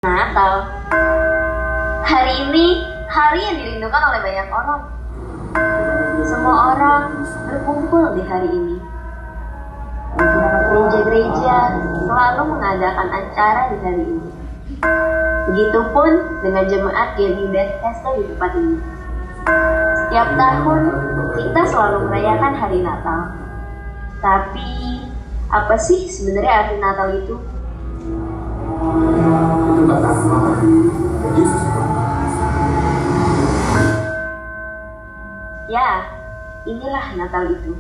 Natal. Hari ini hari yang dirindukan oleh banyak orang. Semua orang berkumpul di hari ini. Gereja-gereja selalu mengadakan acara di hari ini. Begitupun dengan jemaat GMI Bethesda di tempat ini. Setiap tahun kita selalu merayakan hari Natal. Tapi apa sih sebenarnya arti Natal itu? Itu kata Yesus. Ya, inilah Natal itu.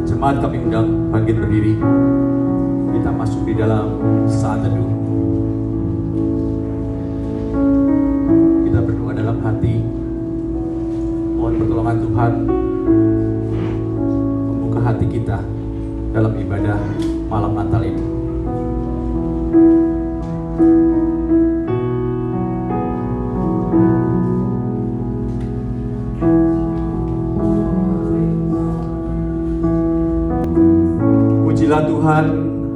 Jemaat kami undang bangkit berdiri. Kita masuk di dalam saat teduh. Kita berdoa dalam hati. Mohon pertolongan Tuhan membuka hati kita dalam ibadah malam Natal ini. Pujilah Tuhan,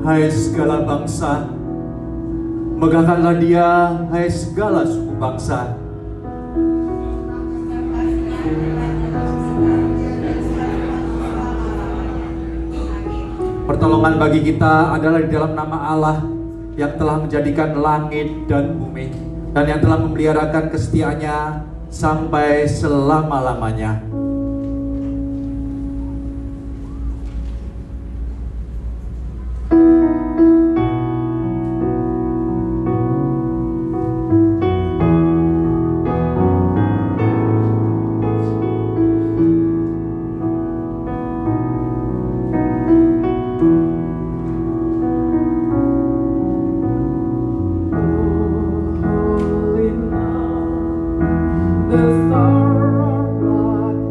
hai segala bangsa. Megahkanlah Dia, hai segala suku bangsa. Pertolongan bagi kita adalah di dalam nama Allah yang telah menjadikan langit dan bumi dan yang telah memeliharakan kesetiaannya sampai selama-lamanya. The star of God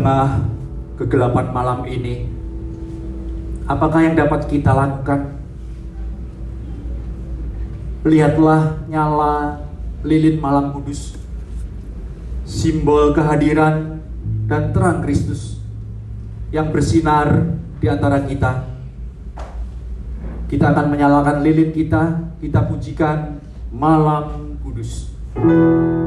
tengah kegelapan malam ini, apakah yang dapat kita lakukan? Lihatlah nyala lilin malam kudus, simbol kehadiran dan terang Kristus yang bersinar di antara kita. Kita akan menyalakan lilin kita pujikan malam kudus. Lilin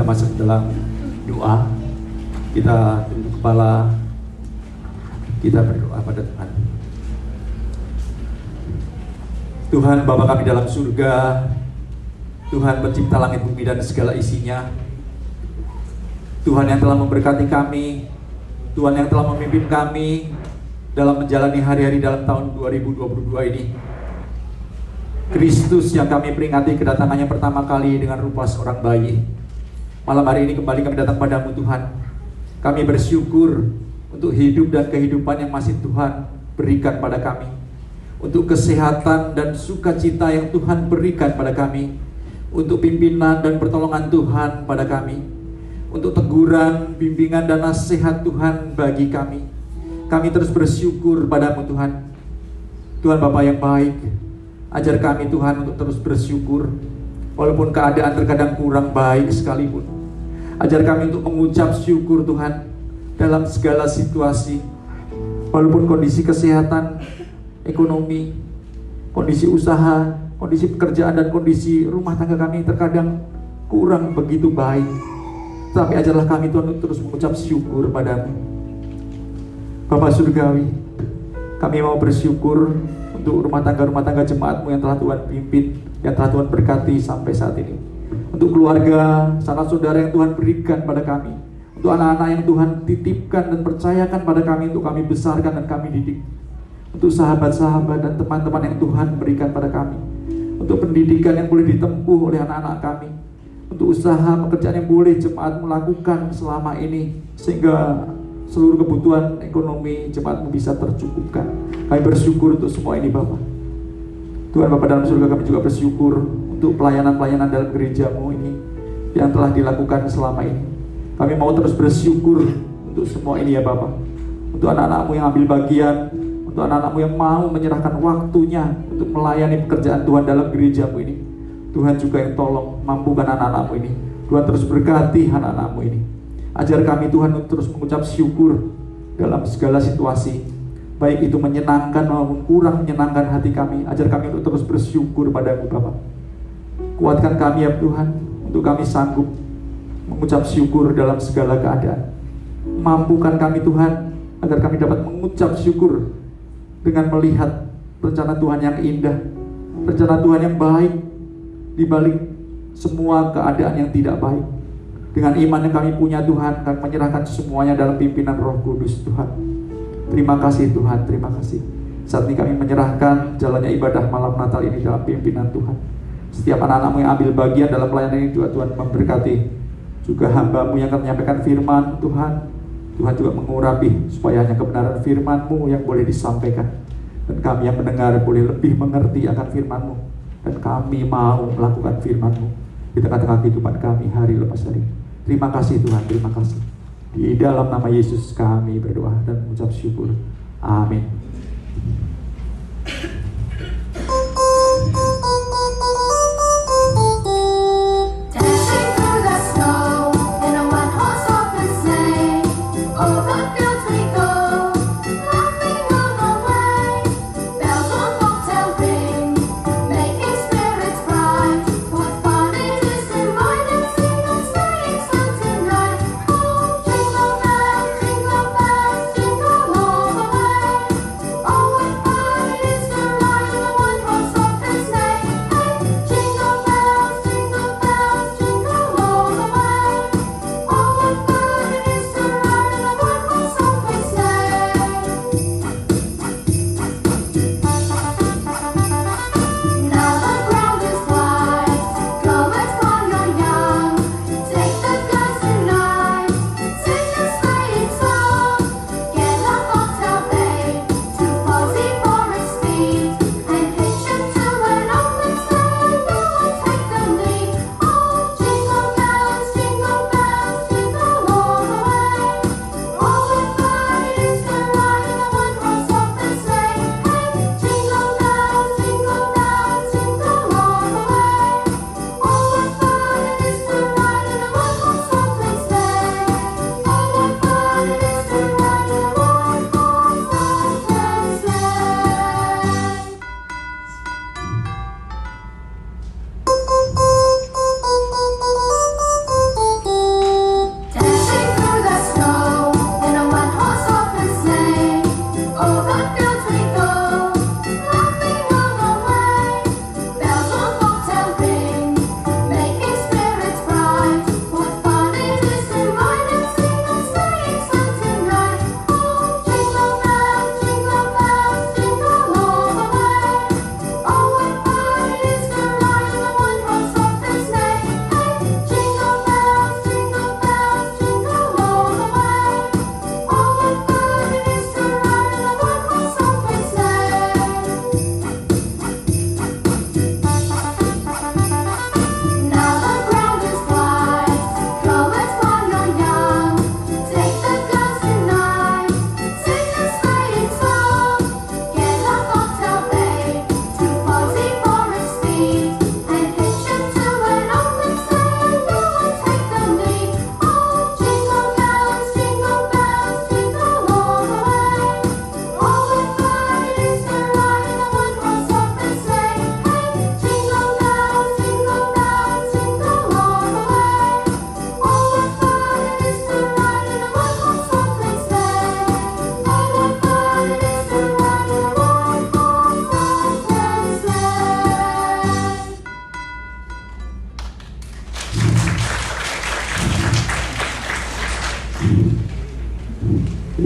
kita masuk dalam doa. Kita tunduk kepala, kita berdoa pada Tuhan. Tuhan Bapa kami dalam surga, Tuhan pencipta langit bumi dan segala isinya, Tuhan yang telah memberkati kami, Tuhan yang telah memimpin kami dalam menjalani hari-hari dalam tahun 2022 ini. Kristus yang kami peringati kedatangannya pertama kali dengan rupa seorang bayi. Malam hari ini kembali kami datang padamu Tuhan. Kami bersyukur untuk hidup dan kehidupan yang masih Tuhan berikan pada kami, untuk kesehatan dan sukacita yang Tuhan berikan pada kami, untuk pimpinan dan pertolongan Tuhan pada kami, untuk teguran, bimbingan dan nasihat Tuhan bagi kami. Kami terus bersyukur padamu Tuhan. Tuhan Bapa yang baik, ajar kami Tuhan untuk terus bersyukur walaupun keadaan terkadang kurang baik sekalipun. Ajar kami untuk mengucap syukur Tuhan dalam segala situasi, walaupun kondisi kesehatan, ekonomi, kondisi usaha, kondisi pekerjaan dan kondisi rumah tangga kami terkadang kurang begitu baik. Tapi ajarlah kami Tuhan untuk terus mengucap syukur padamu. Bapa Surgawi, kami mau bersyukur untuk rumah tangga jemaatmu yang telah Tuhan pimpin, yang telah Tuhan berkati sampai saat ini. Untuk keluarga, sanak saudara yang Tuhan berikan pada kami, untuk anak-anak yang Tuhan titipkan dan percayakan pada kami untuk kami besarkan dan kami didik, untuk sahabat-sahabat dan teman-teman yang Tuhan berikan pada kami, untuk pendidikan yang boleh ditempuh oleh anak-anak kami, untuk usaha pekerjaan yang boleh jemaat melakukan selama ini sehingga seluruh kebutuhan ekonomi jemaatmu bisa tercukupkan. Kami bersyukur untuk semua ini Bapa. Tuhan Bapa dalam surga, kami juga bersyukur untuk pelayanan-pelayanan dalam gerejamu ini yang telah dilakukan selama ini. Kami mau terus bersyukur untuk semua ini ya Bapa. Untuk anak-anakmu yang ambil bagian, untuk anak-anakmu yang mau menyerahkan waktunya untuk melayani pekerjaan Tuhan dalam gerejamu ini. Tuhan juga yang tolong mampukan anak-anakmu ini. Tuhan terus berkati anak-anakmu ini. Ajar kami Tuhan untuk terus mengucap syukur dalam segala situasi, baik itu menyenangkan maupun kurang menyenangkan hati kami. Ajar kami untuk terus bersyukur padamu Bapa. Kuatkan kami ya Tuhan, untuk kami sanggup mengucap syukur dalam segala keadaan. Mampukan kami Tuhan, agar kami dapat mengucap syukur dengan melihat rencana Tuhan yang indah, rencana Tuhan yang baik di balik semua keadaan yang tidak baik. Dengan iman yang kami punya Tuhan, kami menyerahkan semuanya dalam pimpinan Roh Kudus Tuhan. Terima kasih Tuhan, terima kasih. Saat ini kami menyerahkan jalannya ibadah malam Natal ini dalam pimpinan Tuhan. Setiap anak-anakmu yang ambil bagian dalam pelayanan ini juga Tuhan memberkati. Juga hamba-Mu yang akan menyampaikan firman Tuhan, Tuhan juga mengurapi supaya hanya kebenaran firman-Mu yang boleh disampaikan, dan kami yang mendengar boleh lebih mengerti akan firman-Mu, dan kami mau melakukan firman-Mu di tengah-tengah kehidupan kami hari lepas hari. Terima kasih Tuhan, terima kasih. Di dalam nama Yesus kami berdoa dan mengucap syukur. Amin.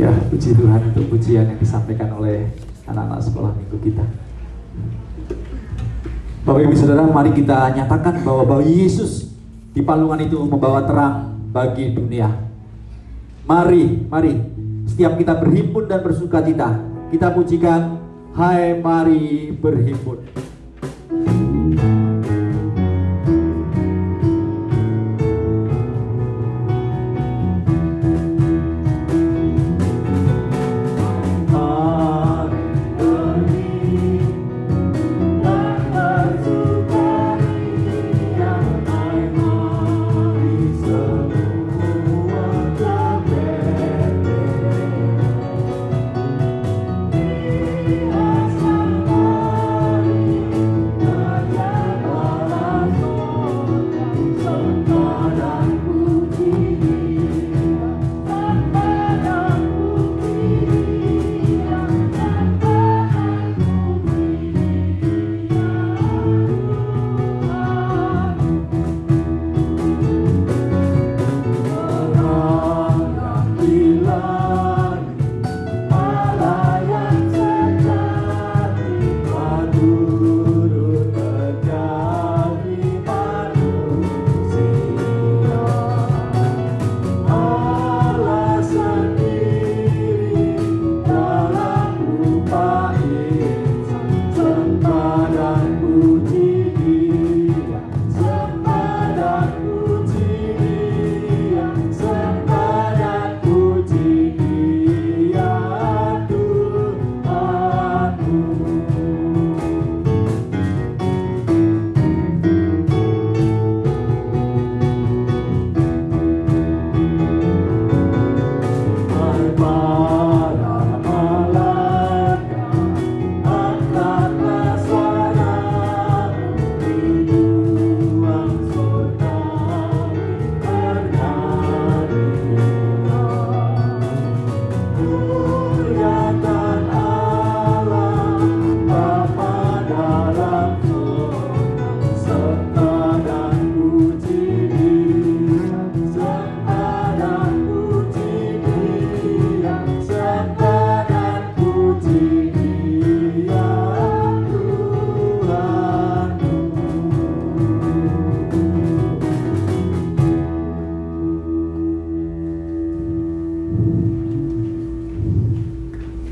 Ya, puji Tuhan untuk pujian yang disampaikan oleh anak-anak sekolah minggu kita. Bapak Ibu Saudara, mari kita nyatakan bahwa bayi Yesus di palungan itu membawa terang bagi dunia. Mari, setiap kita berhimpun dan bersukacita, kita pujikan, hai mari berhimpun.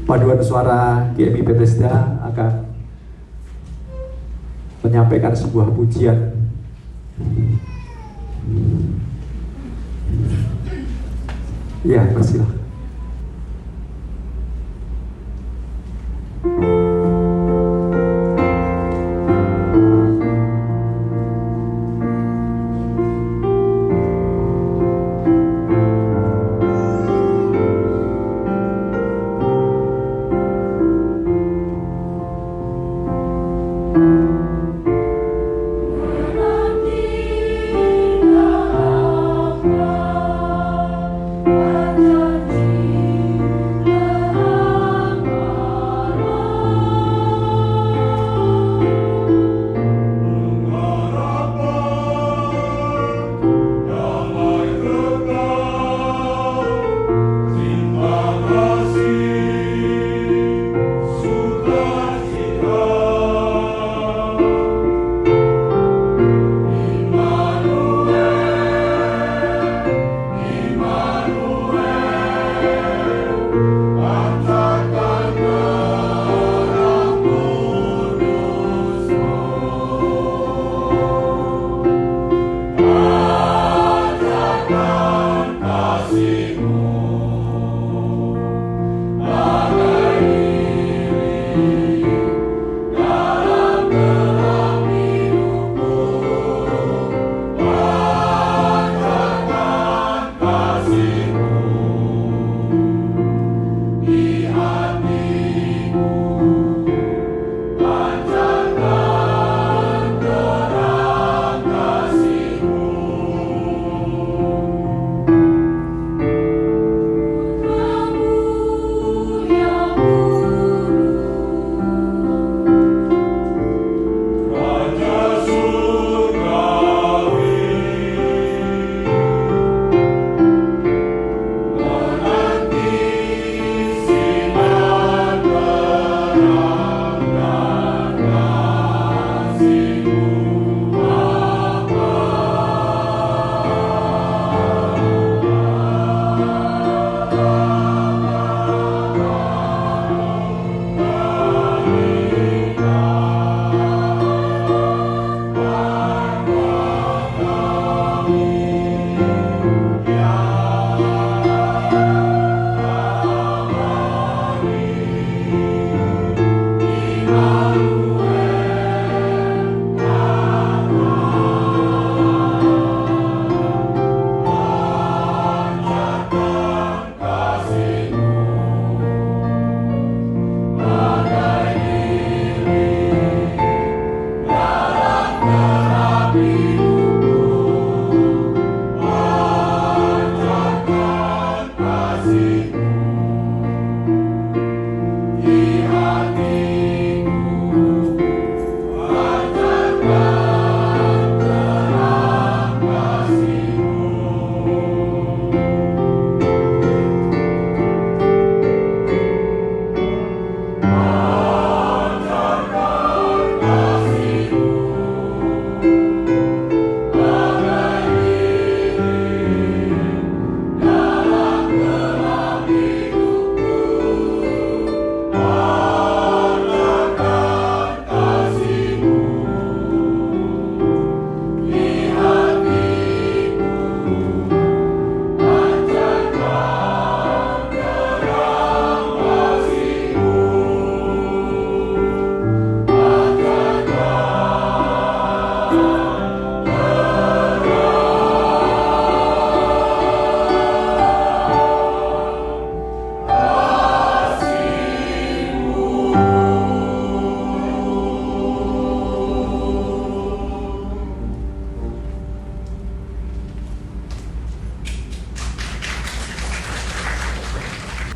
Paduan suara GMI Bethesda akan menyampaikan sebuah pujian. Ya, persilakan. Menanti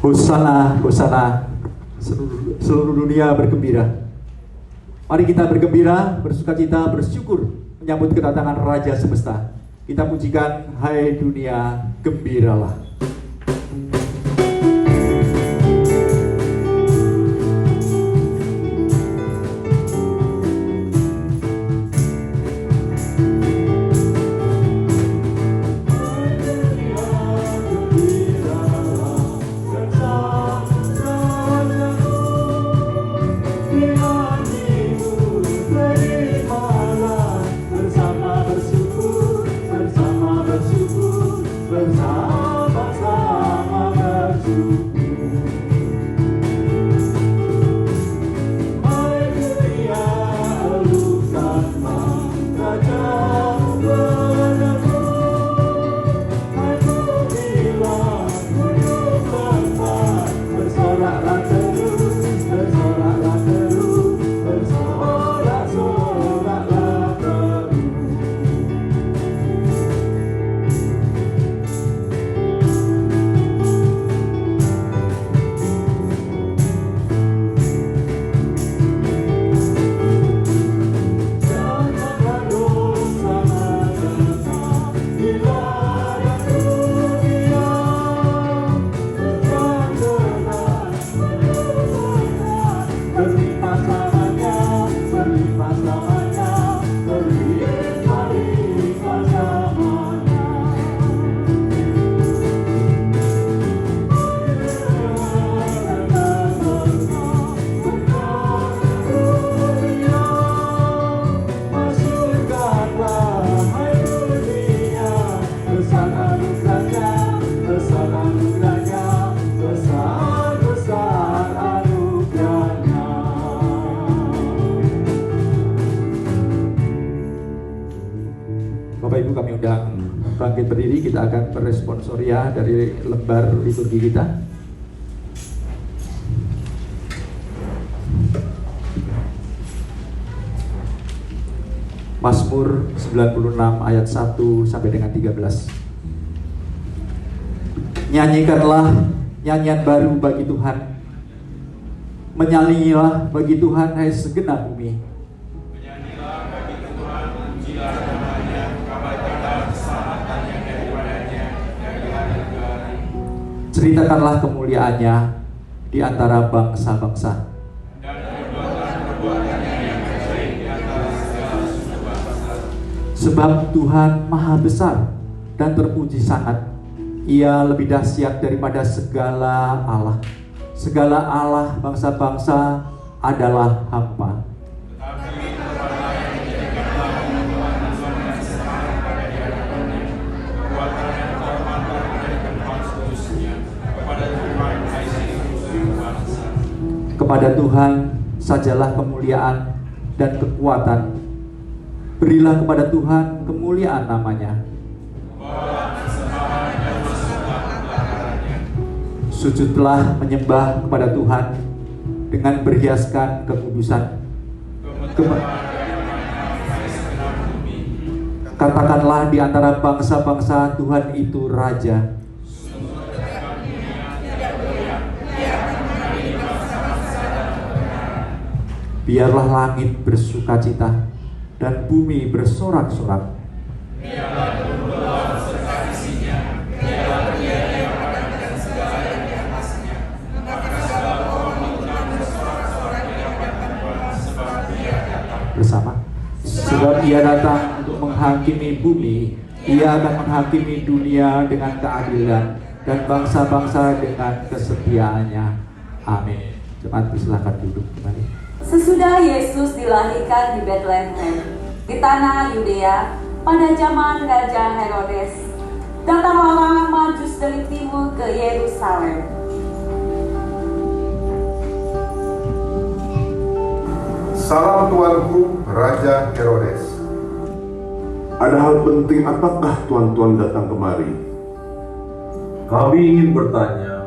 Hosana, Hosana, seluruh dunia bergembira. Mari kita bergembira, bersukacita, bersyukur menyambut kedatangan Raja Semesta. Kita pujikan, hai dunia, gembiralah. Bapak Ibu, kami undang bangkit berdiri. Kita akan beresponsoria dari lembar liturgi kita. Mazmur 96 ayat 1 sampai dengan 13. Nyanyikanlah nyanyian baru bagi Tuhan. Menyanyilah bagi Tuhan, hai segenap bumi. Menyanyilah bagi Tuhan, pujilah namanya, kabarkanlah keselamatannya daripadanya dari hari-hari. Ceritakanlah kemuliaannya di antara bangsa-bangsa. Dan perbuatan-perbuatannya yang ajaib di antara segala suku bangsa. Sebab Tuhan maha besar dan terpuji sangat. Ia lebih dahsyat daripada segala Allah. Segala Allah bangsa-bangsa adalah hampa. Tetapi kepada yang menjadikanlah Tuhan dan semangat pada di hadapannya, kekuatan dan kehormatan dari tempat kudusnya, kepada Tuhan hai seluruh suku bangsa. Kepada Tuhan sajalah kemuliaan dan kekuatan. Berilah kepada Tuhan kemuliaan namanya. Sujudlah menyembah kepada Tuhan dengan berhiaskan kekudusan. Katakanlah di antara bangsa-bangsa, Tuhan itu Raja. Biarlah langit bersukacita dan bumi bersorak-sorak. Bersama, sebab ia datang untuk menghakimi bumi, ia akan menghakimi dunia dengan keadilan dan bangsa-bangsa dengan kesetiaannya. Amin. Jemaat silakan duduk kembali. Sesudah Yesus dilahirkan di Bethlehem, di tanah Yudea, pada zaman Raja Herodes, datang orang Majus dari timur ke Yerusalem. Salam tuanku, Raja Herodes. Ada hal penting apakah tuan-tuan datang kemari? Kami ingin bertanya,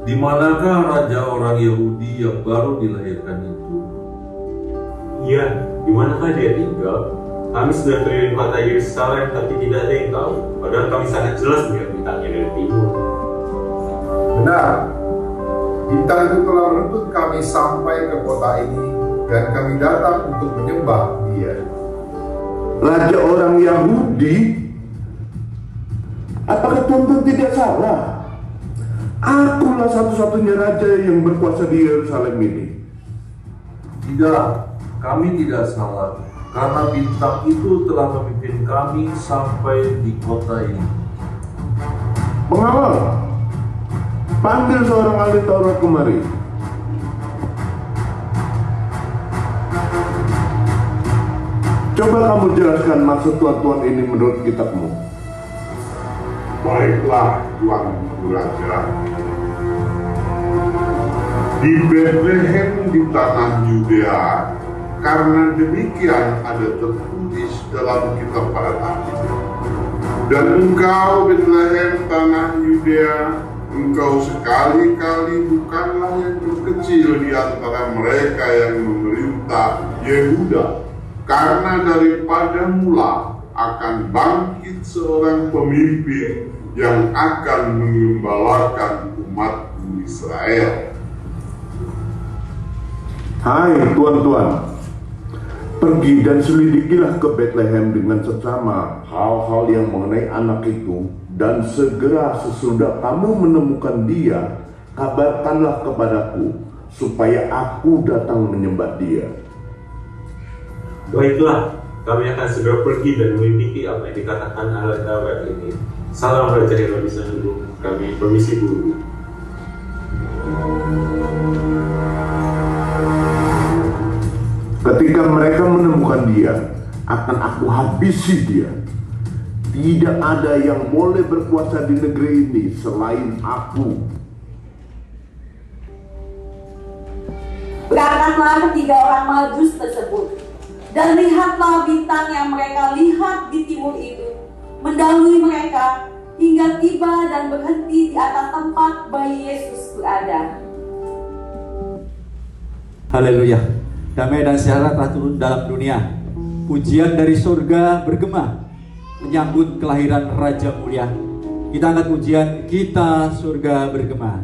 di manakah raja orang Yahudi yang baru dilahirkan itu? Iya, di manakah dia tinggal? Kami sudah keliling kota Yerusalem, tapi tidak ada yang tahu. Padahal kami sangat jelas melihat bintangnya dari timur. Benar, Bintang itu telah menuntut kami sampai ke kota ini, dan kami datang untuk menyembah Dia. Raja orang Yahudi? Apakah tuan-tuan tidak salah? Akulah satu-satunya raja yang berkuasa di Yerusalem ini. Tidak, kami tidak salah, karena bintang itu telah memimpin kami sampai di kota ini. Pengawal, panggil seorang ahli Taurat kemari. Coba kamu jelaskan maksud tuan-tuan ini menurut kitabmu. Baiklah, Tuan Raja. Di Bethlehem di tanah Yudea, karena demikian ada tertulis dalam kitab para nabi. Dan engkau Bethlehem tanah Yudea, engkau sekali-kali bukanlah yang terkecil di antara mereka yang memerintah Yehuda, karena daripada mula akan bangkit seorang pemimpin yang akan mengembalakan umatku Israel. Hai tuan-tuan, pergi dan selidikilah ke Bethlehem dengan seksama hal-hal yang mengenai anak itu, dan segera sesudah kamu menemukan dia, kabarkanlah kepadaku, supaya aku datang menyembah dia. Baiklah, kami akan segera pergi dan melidiki apa yang dikatakan ahli Taurat ini. Salam Raja Herodes Agung, kami permisi dulu. Ketika mereka menemukan dia, akan aku habisi dia. Tidak ada yang boleh berkuasa di negeri ini selain aku. Berangkatlah ketiga orang Majus tersebut, dan lihatlah bintang yang mereka lihat di timur itu mendahului mereka hingga tiba dan berhenti di atas tempat bayi Yesus berada. Haleluya. Damai dan sejahtera telah turun dalam dunia. Pujian dari surga bergema menyambut kelahiran Raja Mulia. Kita angkat pujian, kita surga bergema.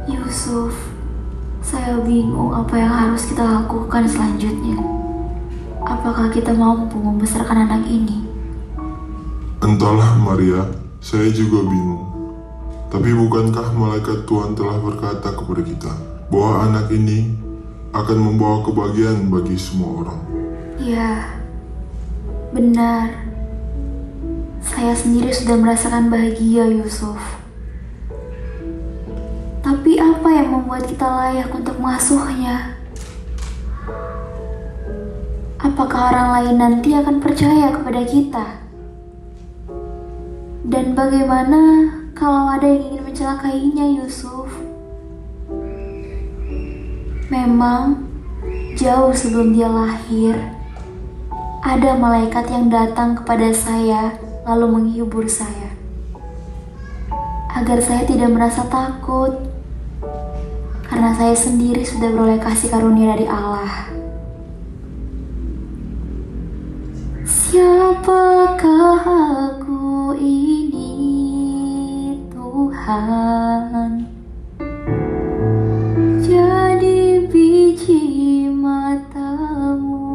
Yusuf, saya bingung apa yang harus kita lakukan selanjutnya. Apakah kita mampu membesarkan anak ini? Entahlah Maria, saya juga bingung. Tapi bukankah malaikat Tuhan telah berkata kepada kita bahwa anak ini akan membawa kebahagiaan bagi semua orang? Ya, benar. Saya sendiri sudah merasakan bahagia, Yusuf. Tapi apa yang membuat kita layak untuk mengasuhnya? Apakah orang lain nanti akan percaya kepada kita? Dan bagaimana kalau ada yang ingin mencelakainya, Yusuf? Memang, jauh sebelum dia lahir, ada malaikat yang datang kepada saya lalu menghibur saya, agar saya tidak merasa takut, karena saya sendiri sudah beroleh kasih karunia dari Allah. Siapakah aku ini, Tuhan? Jadi biji matamu,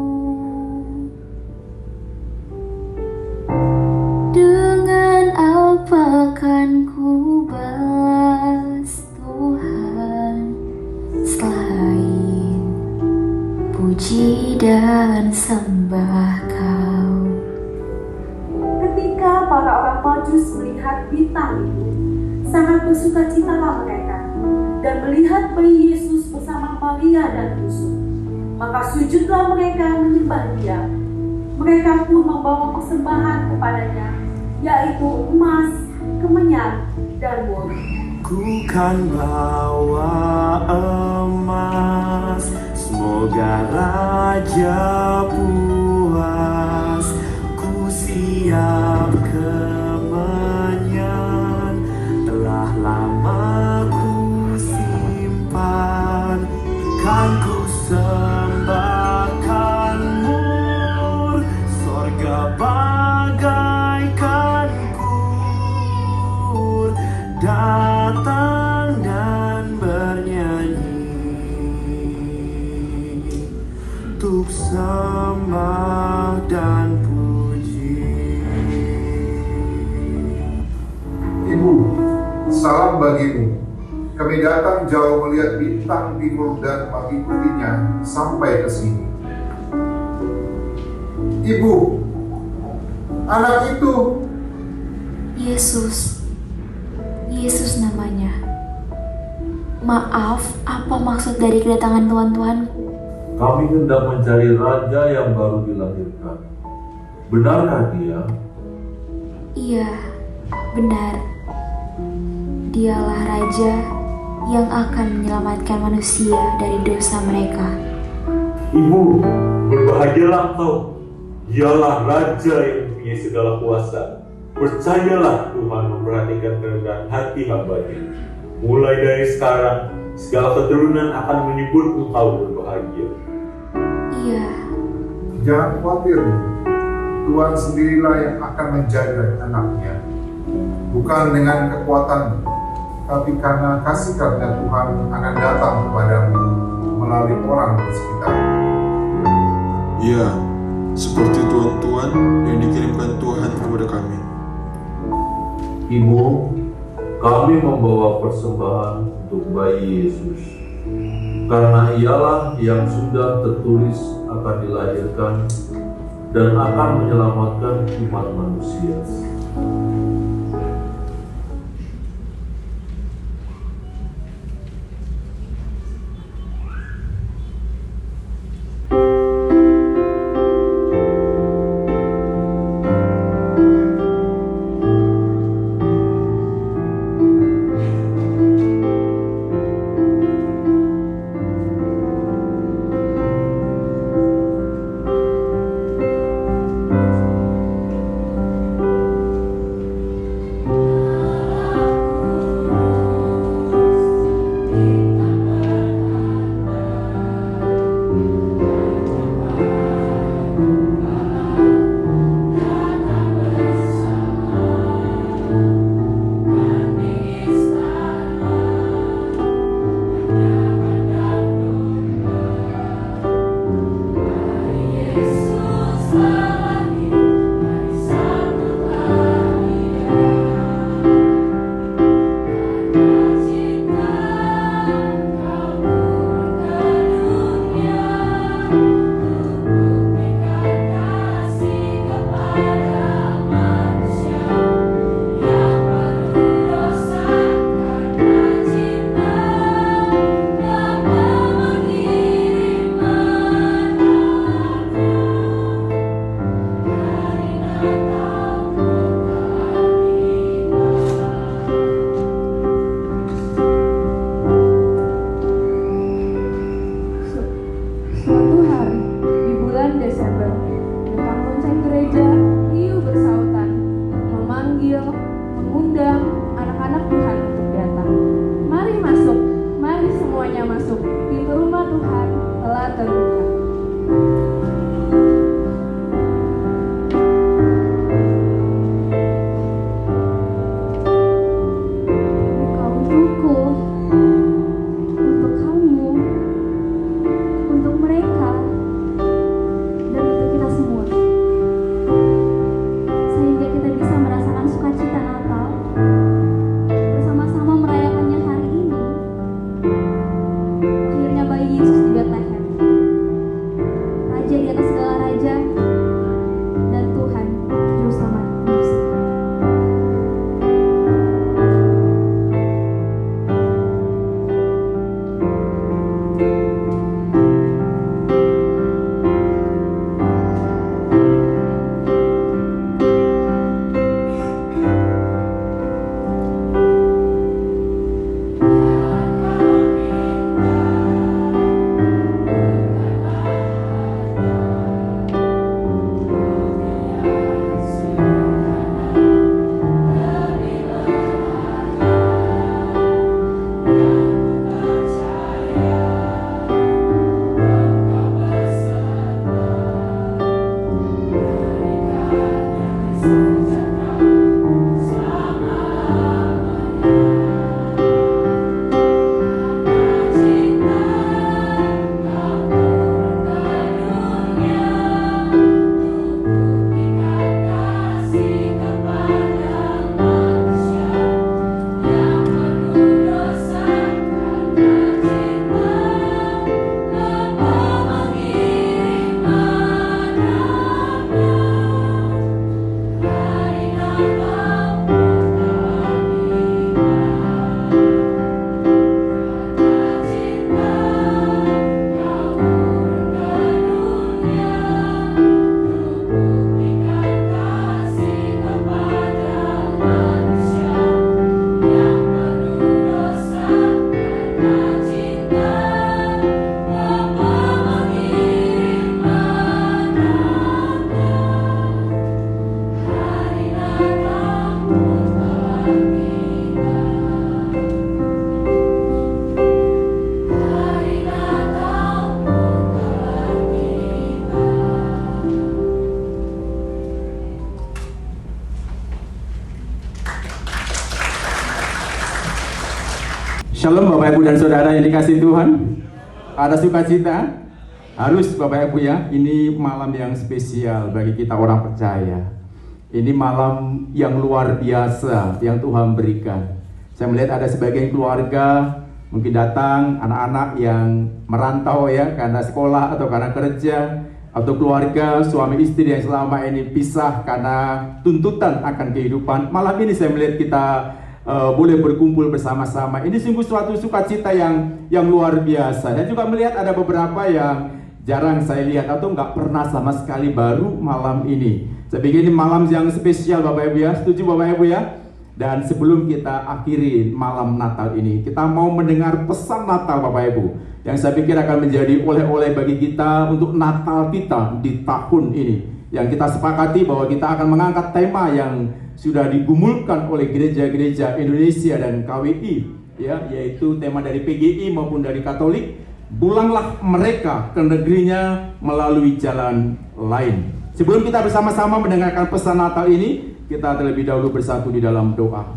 dengan apa kan ku balas Tuhan selain puji dan sembah Kau. Ketika para orang Majus melihat bintang itu, sangat bersukacitalah mereka dan melihat bayi Yesus bersama Maria dan Yusuf. Maka sujudlah mereka menyembah Dia. Mereka pun membawa persembahan kepadanya, yaitu emas, kemenyan, dan mur. Ku kan bawa emas, semoga Raja puas. Ku siap kemenyan, telah lama ku simpan. Kan ku sembahkan mur, sorga bagaikan kur, datang dan bernyanyi untuk sembah dan puji. Ibu, salam bagimu. Kami datang jauh melihat bintang timur dan mengikutinya sampai ke sini. Ibu, anak itu Yesus. Yesus namanya. Maaf, apa maksud dari kedatangan tuan-tuanku? Kami hendak mencari raja yang baru dilahirkan. Benarkah dia? Iya, benar. Dialah raja yang akan menyelamatkan manusia dari dosa mereka. Ibu, berbahagialah engkau. Dialah Raja yang mempunyai segala kuasa. Percayalah Tuhan memperhatikan kerendahan hati hamba-Nya. Mulai dari sekarang, segala keturunan akan menyebut engkau berbahagia. Iya. Jangan khawatir, Tuhan sendirilah yang akan menjaga anaknya. Bukan dengan kekuatanmu, tapi karena kasih karunia Tuhan akan datang kepadamu melalui orang di sekitar. Iya, seperti tuan-tuan yang dikirimkan Tuhan kepada kami. Ibu, kami membawa persembahan untuk bayi Yesus, karena ialah yang sudah tertulis akan dilahirkan dan akan menyelamatkan umat manusia. Shalom Bapak Ibu dan Saudara yang dikasihi Tuhan. Ada sukacita? Harus Bapak Ibu ya. Ini malam yang spesial bagi kita orang percaya. Ini malam yang luar biasa yang Tuhan berikan. Saya melihat ada sebagian keluarga mungkin datang, anak-anak yang merantau ya, karena sekolah atau karena kerja, atau keluarga suami istri yang selama ini pisah karena tuntutan akan kehidupan. Malam ini saya melihat kita boleh berkumpul bersama-sama. Ini sungguh suatu sukacita yang luar biasa. Dan juga melihat ada beberapa yang jarang saya lihat atau nggak pernah sama sekali, baru malam ini. Saya pikir ini malam yang spesial Bapak Ibu ya. Setuju Bapak Ibu ya? Dan sebelum kita akhiri malam Natal ini, kita mau mendengar pesan Natal Bapak Ibu, yang saya pikir akan menjadi oleh-oleh bagi kita untuk Natal kita di tahun ini. Yang kita sepakati bahwa kita akan mengangkat tema yang sudah digumulkan oleh gereja-gereja Indonesia dan KWI, ya, yaitu tema dari PGI maupun dari Katolik. Pulanglah mereka ke negerinya melalui jalan lain. Sebelum kita bersama-sama mendengarkan pesan Natal ini, kita terlebih dahulu bersatu di dalam doa.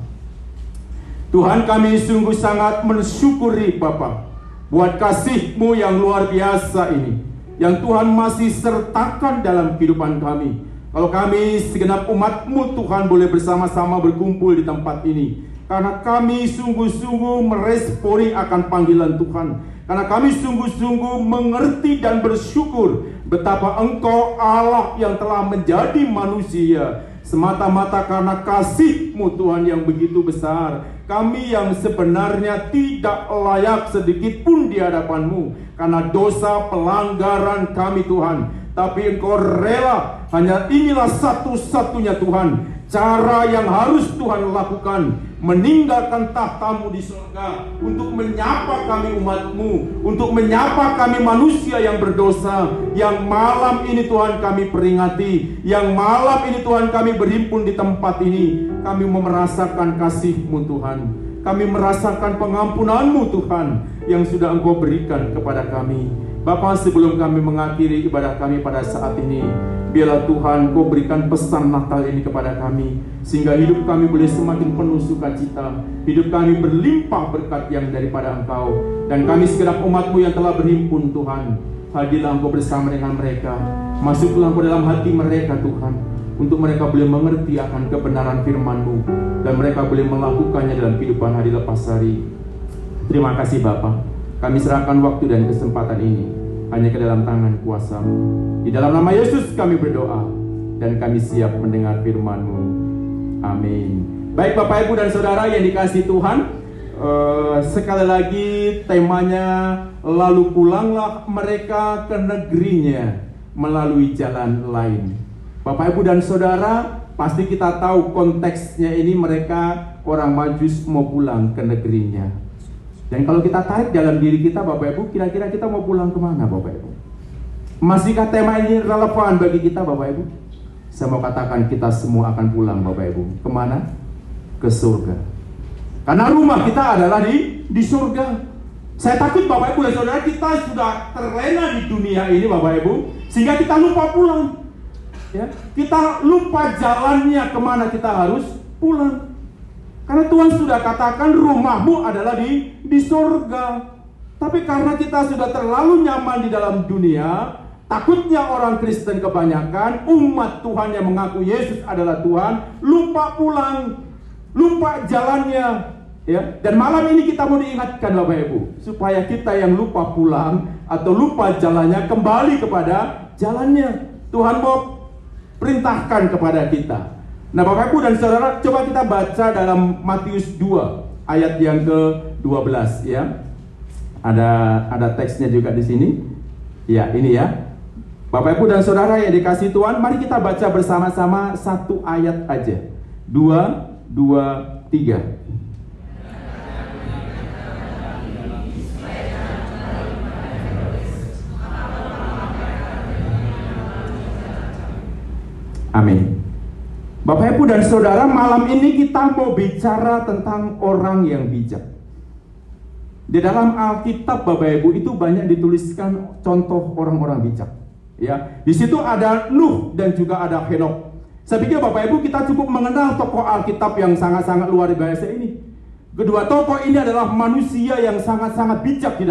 Tuhan, kami sungguh sangat mensyukuri Bapa buat kasih-Mu yang luar biasa ini, yang Tuhan masih sertakan dalam kehidupan kami. Kalau kami segenap umat-Mu Tuhan boleh bersama-sama berkumpul di tempat ini, karena kami sungguh-sungguh meresponi akan panggilan Tuhan, karena kami sungguh-sungguh mengerti dan bersyukur betapa Engkau Allah yang telah menjadi manusia semata-mata karena kasih-Mu Tuhan yang begitu besar. Kami yang sebenarnya tidak layak sedikit pun di hadapan-Mu karena dosa pelanggaran kami Tuhan. Tapi Engkau rela, hanya inilah satu-satunya Tuhan cara yang harus Tuhan lakukan, meninggalkan tahta-Mu di surga untuk menyapa kami umat-Mu, untuk menyapa kami manusia yang berdosa, yang malam ini Tuhan kami peringati, yang malam ini Tuhan kami berhimpun di tempat ini. Kami merasakan kasih-Mu Tuhan, kami merasakan pengampunan-Mu Tuhan yang sudah Engkau berikan kepada kami. Bapa, sebelum kami mengakhiri ibadah kami pada saat ini, biarlah Tuhan Kau berikan pesan Natal ini kepada kami, sehingga hidup kami boleh semakin penuh sukacita, hidup kami berlimpah berkat yang daripada Engkau. Dan kami segenap umat-Mu yang telah berhimpun Tuhan, hadirlah Engkau bersama dengan mereka, masuklah Engkau dalam hati mereka Tuhan, untuk mereka boleh mengerti akan kebenaran firman-Mu, dan mereka boleh melakukannya dalam kehidupan hari lepas hari. Terima kasih Bapa. Kami serahkan waktu dan kesempatan ini hanya ke dalam tangan kuasa-Mu. Di dalam nama Yesus kami berdoa, dan kami siap mendengar firman-Mu. Amin. Baik Bapak Ibu dan Saudara yang dikasihi Tuhan, sekali lagi temanya, lalu pulanglah mereka ke negerinya melalui jalan lain. Bapak Ibu dan Saudara, pasti kita tahu konteksnya ini, mereka orang Majus mau pulang ke negerinya. Dan kalau kita tarik dalam diri kita Bapak Ibu, kira-kira kita mau pulang kemana Bapak Ibu? Masihkah tema ini relevan bagi kita Bapak Ibu? Saya mau katakan kita semua akan pulang Bapak Ibu. Kemana? Ke surga. Karena rumah kita adalah di surga. Saya takut Bapak Ibu dan Saudara, kita sudah terlena di dunia ini Bapak Ibu, sehingga kita lupa pulang, ya. Kita lupa jalannya kemana kita harus pulang. Karena Tuhan sudah katakan rumahmu adalah di surga. Tapi karena kita sudah terlalu nyaman di dalam dunia, takutnya orang Kristen kebanyakan, umat Tuhan yang mengaku Yesus adalah Tuhan, lupa pulang, lupa jalannya, ya. Dan malam ini kita mau diingatkan Bapak Ibu, supaya kita yang lupa pulang atau lupa jalannya kembali kepada jalannya. Tuhan mau perintahkan kepada kita. Nah Bapak Ibu dan Saudara, coba kita baca dalam Matius 2 ayat yang ke-12 ya. Ada teksnya juga di sini. Ya, ini ya. Bapak Ibu dan Saudara yang dikasihi Tuhan, mari kita baca bersama-sama satu ayat aja. 2, 2, 3. Amin. Bapak Ibu dan Saudara, malam ini kita mau bicara tentang orang yang bijak. Di dalam Alkitab Bapak Ibu itu banyak dituliskan contoh orang-orang bijak. Ya, di situ ada Nuh dan juga ada Henokh. Saya pikir Bapak Ibu kita cukup mengenal tokoh Alkitab yang sangat-sangat luar biasa ini. Kedua tokoh ini adalah manusia yang sangat-sangat bijak di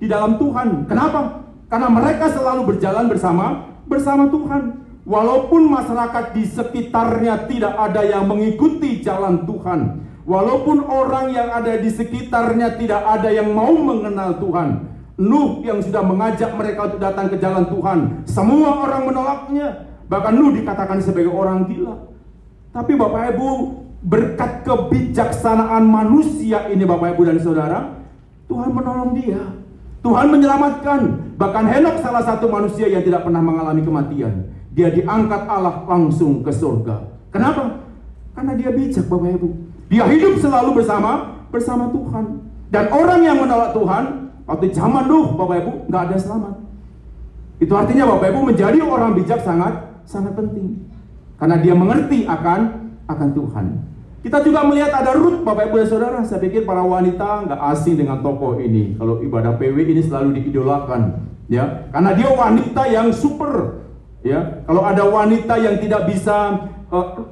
dalam Tuhan. Kenapa? Karena mereka selalu berjalan bersama Tuhan. Walaupun masyarakat di sekitarnya tidak ada yang mengikuti jalan Tuhan, walaupun orang yang ada di sekitarnya tidak ada yang mau mengenal Tuhan, Nuh yang sudah mengajak mereka untuk datang ke jalan Tuhan, semua orang menolaknya. Bahkan Nuh dikatakan sebagai orang gila. Tapi Bapak Ibu, berkat kebijaksanaan manusia ini Bapak Ibu dan Saudara, Tuhan menolong dia. Tuhan menyelamatkan. Bahkan Henok salah satu manusia yang tidak pernah mengalami kematian. Dia diangkat Allah langsung ke surga. Kenapa? Karena dia bijak Bapak Ibu. Dia hidup selalu bersama Tuhan. Dan orang yang menolak Tuhan, waktu zaman Nuh Bapak Ibu, nggak ada selamat. Itu artinya Bapak Ibu menjadi orang bijak sangat penting. Karena dia mengerti akan Tuhan. Kita juga melihat ada Rut Bapak Ibu dan Saudara. Saya pikir para wanita nggak asing dengan tokoh ini. Kalau ibadah PW ini selalu diidolakan, ya, karena dia wanita yang super. Ya, kalau ada wanita yang tidak bisa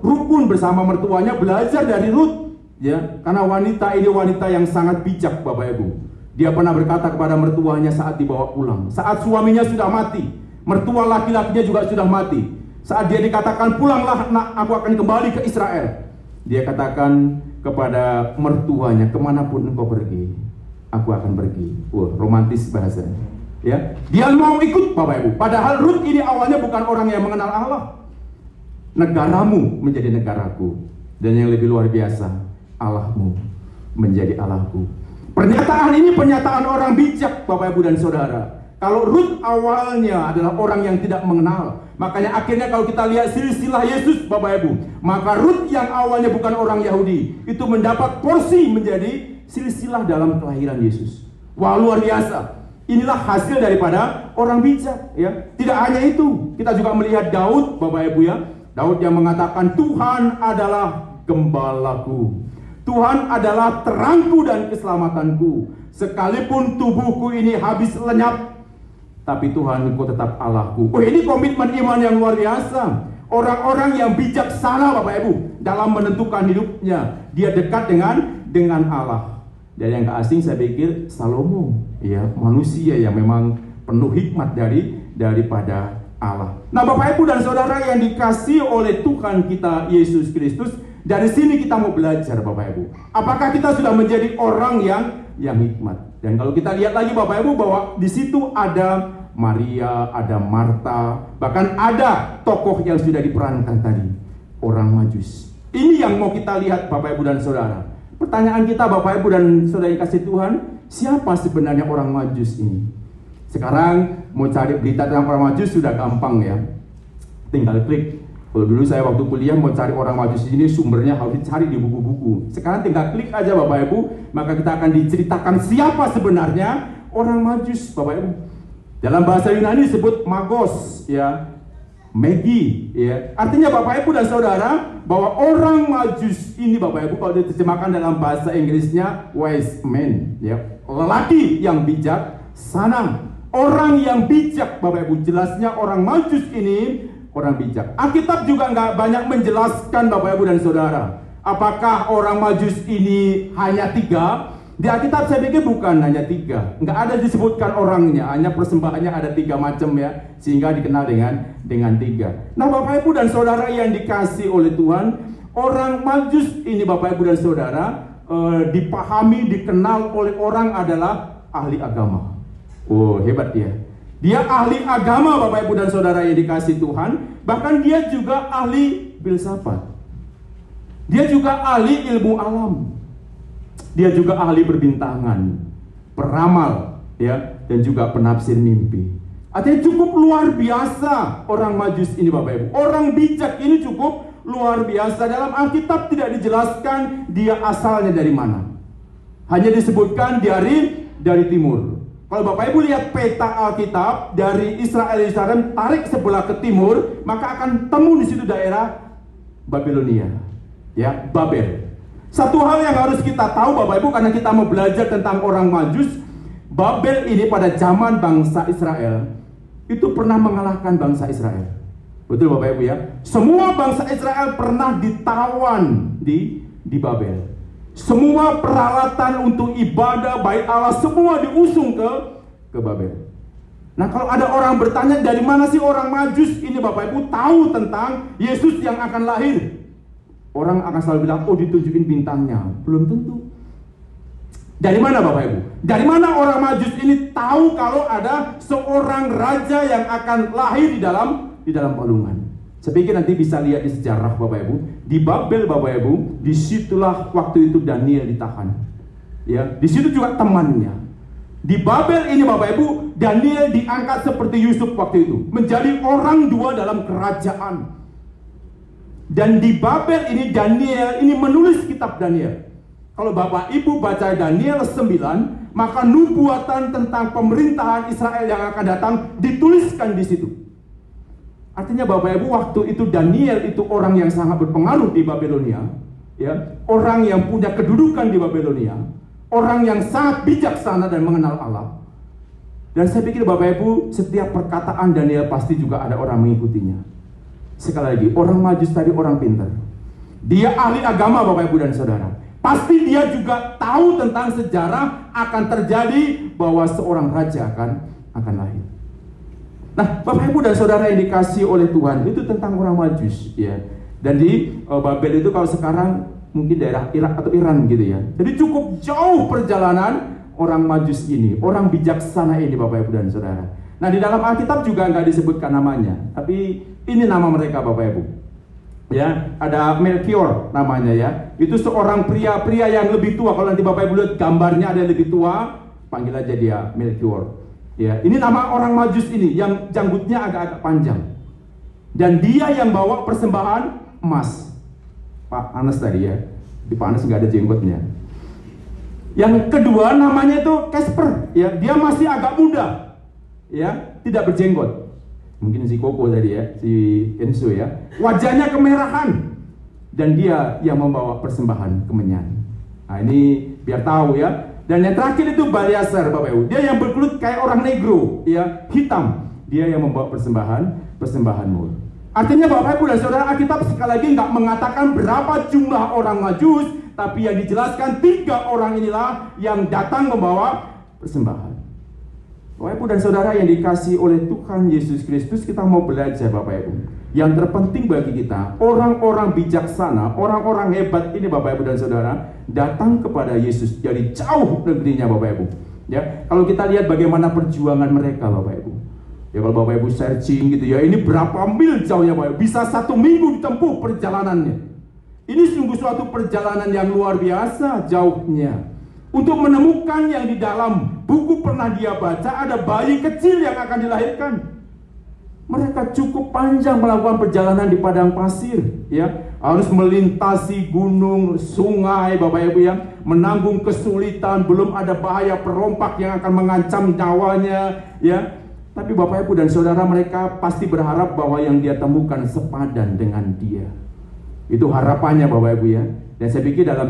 rukun bersama mertuanya, belajar dari Rut, ya, karena wanita ini wanita yang sangat bijak Bapak Ibu. Dia pernah berkata kepada mertuanya saat dibawa pulang, saat suaminya sudah mati, mertua laki-lakinya juga sudah mati. Saat dia dikatakan pulanglah nak, aku akan kembali ke Israel, dia katakan kepada mertuanya, kemanapun engkau pergi, aku akan pergi. Wah, romantis bahasanya. Ya, dia mau ikut Bapak Ibu. Padahal Rut ini awalnya bukan orang yang mengenal Allah. Negaramu menjadi negaraku, dan yang lebih luar biasa, Allahmu menjadi Allahku. Pernyataan ini pernyataan orang bijak Bapak Ibu dan Saudara. Kalau Rut awalnya adalah orang yang tidak mengenal, makanya akhirnya kalau kita lihat silsilah Yesus Bapak Ibu, maka Rut yang awalnya bukan orang Yahudi itu mendapat porsi menjadi silsilah dalam kelahiran Yesus. Wah, luar biasa. Inilah hasil daripada orang bijak, ya. Tidak hanya itu, kita juga melihat Daud Bapak Ibu, ya. Daud yang mengatakan Tuhan adalah gembalaku, Tuhan adalah terangku dan keselamatanku. Sekalipun tubuhku ini habis lenyap, tapi Tuhan engkau tetap Allahku. Oh, ini komitmen iman yang luar biasa. Orang-orang yang bijaksana Bapak Ibu dalam menentukan hidupnya, dia dekat dengan Allah. Dan yang gak asing saya pikir Salomo, ya, manusia yang memang penuh hikmat daripada Allah. Nah Bapak Ibu dan Saudara yang dikasihi oleh Tuhan kita Yesus Kristus, dari sini kita mau belajar Bapak Ibu. Apakah kita sudah menjadi orang yang hikmat? Dan kalau kita lihat lagi Bapak Ibu bahwa di situ ada Maria, ada Marta, bahkan ada tokoh yang sudah diperankan tadi, orang Majus. Ini yang mau kita lihat Bapak Ibu dan Saudara. Pertanyaan kita Bapak Ibu dan Saudara yang kasih Tuhan, siapa sebenarnya orang Majus ini? Sekarang mau cari berita tentang orang Majus sudah gampang, ya. Tinggal klik. Kalau dulu saya waktu kuliah mau cari orang Majus ini sumbernya harus dicari di buku-buku. Sekarang tinggal klik aja Bapak Ibu, maka kita akan diceritakan siapa sebenarnya orang Majus Bapak Ibu. Dalam bahasa Yunani disebut magos, ya. Magi, ya. Artinya Bapak Ibu dan Saudara bahwa orang Majus ini Bapak Ibu kalau diterjemahkan dalam bahasa Inggrisnya wise man, ya. Lelaki yang bijak sana, orang yang bijak Bapak Ibu. Jelasnya orang Majus ini orang bijak. Alkitab juga nggak banyak menjelaskan Bapak Ibu dan Saudara. Apakah orang Majus ini hanya 3? Di Alkitab saya pikir bukan hanya 3. Nggak ada disebutkan orangnya, hanya persembahannya ada 3 macam, ya, sehingga dikenal dengan 3. Nah Bapak Ibu dan Saudara yang dikasih oleh Tuhan, orang Majus ini Bapak Ibu dan Saudara dipahami, dikenal oleh orang adalah ahli agama. Oh, hebat dia. Dia ahli agama Bapak Ibu dan Saudara yang dikasih Tuhan. Bahkan dia juga ahli filsafat. Dia juga ahli ilmu alam. Dia juga ahli perbintangan, peramal, ya, dan juga penafsir mimpi. Artinya cukup luar biasa orang Majus ini Bapak Ibu. Orang bijak ini cukup luar biasa. Dalam Alkitab tidak dijelaskan dia asalnya dari mana. Hanya disebutkan dari timur. Kalau Bapak Ibu lihat peta Alkitab dari Israel Yerusalem, tarik sebelah ke timur, maka akan temu di situ daerah Babilonia, ya, Babel. Satu hal yang harus kita tahu Bapak Ibu, karena kita mau belajar tentang orang Majus, Babel ini pada zaman bangsa Israel itu pernah mengalahkan bangsa Israel. Betul Bapak Ibu, ya. Semua bangsa Israel pernah ditawan di Babel. Semua peralatan untuk ibadah bait Allah semua diusung ke Babel. Nah, kalau ada orang bertanya dari mana sih orang Majus ini Bapak Ibu tahu tentang Yesus yang akan lahir? Orang akan selalu bilang, oh ditunjukin bintangnya. Belum tentu. Dari mana Bapak Ibu? Dari mana orang Majus ini tahu kalau ada seorang raja yang akan lahir di dalam palungan? Saya pikir nanti bisa lihat di sejarah Bapak Ibu. Di Babel Bapak Ibu, disitulah waktu itu Daniel ditahan. Ya, di situ juga temannya. Di Babel ini Bapak Ibu, Daniel diangkat seperti Yusuf waktu itu, menjadi orang dua dalam kerajaan. Dan di Babel ini Daniel ini menulis kitab Daniel. Kalau Bapak Ibu baca Daniel 9, maka nubuatan tentang pemerintahan Israel yang akan datang dituliskan di situ. Artinya Bapak Ibu, waktu itu Daniel itu orang yang sangat berpengaruh di Babelonia, ya, orang yang punya kedudukan di Babelonia, orang yang sangat bijaksana dan mengenal Allah. Dan saya pikir Bapak Ibu, setiap perkataan Daniel pasti juga ada orang mengikutinya. Sekali lagi, orang Majus tadi orang pintar. Dia ahli agama Bapak Ibu dan Saudara. Pasti dia juga tahu tentang sejarah akan terjadi bahwa seorang raja akan lahir. Nah, Bapak Ibu dan Saudara yang dikasihi oleh Tuhan, itu tentang orang Majus, ya. Dan di Babel itu kalau sekarang mungkin daerah Irak atau Iran gitu ya. Jadi cukup jauh perjalanan orang Majus ini, orang bijaksana ini Bapak Ibu dan Saudara. Nah, di dalam Alkitab juga nggak disebutkan namanya, tapi ini nama mereka Bapak Ibu. Ya, ada Melchior namanya ya. Itu seorang pria yang lebih tua. Kalau nanti Bapak Ibu lihat gambarnya ada yang lebih tua, panggil aja dia Melchior. Ya, ini nama orang Majus ini yang janggutnya agak-agak panjang. Dan dia yang bawa persembahan emas. Pak Anas tadi ya. Di Pak Anas nggak ada jenggotnya. Yang kedua namanya itu Casper, ya. Dia masih agak muda. Ya, tidak berjenggot. Mungkin si Koko tadi ya, si Enzo ya. Wajahnya kemerahan. Dan dia yang membawa persembahan kemenyan. Nah, ini biar tahu ya. Dan yang terakhir itu Baliasar Bapak Ibu. Dia yang berkulit kayak orang negro, ya, hitam. Dia yang membawa persembahan mur. Artinya Bapak Ibu dan Saudara, Alkitab sekali lagi nggak mengatakan berapa jumlah orang Majus, tapi yang dijelaskan 3 orang inilah yang datang membawa persembahan. Bapak Ibu dan Saudara yang dikasihi oleh Tuhan Yesus Kristus, kita mau belajar Bapak Ibu. Yang terpenting bagi kita, orang-orang bijaksana, orang-orang hebat ini Bapak Ibu dan Saudara, datang kepada Yesus dari jauh negerinya Bapak Ibu. Ya, kalau kita lihat bagaimana perjuangan mereka Bapak Ibu. Ya, kalau Bapak Ibu searching gitu ya, ini berapa mil jauhnya Bapak Ibu, bisa 1 minggu ditempuh perjalanannya. Ini sungguh suatu perjalanan yang luar biasa jauhnya. Untuk menemukan yang di dalam buku pernah dia baca, ada bayi kecil yang akan dilahirkan. Mereka cukup panjang melakukan perjalanan di padang pasir, ya. Harus melintasi gunung, sungai Bapak Ibu ya, menanggung kesulitan, belum ada bahaya perompak yang akan mengancam nyawanya, ya. Tapi Bapak Ibu dan Saudara, mereka pasti berharap bahwa yang dia temukan sepadan dengan dia. Itu harapannya Bapak Ibu ya. Dan saya pikir dalam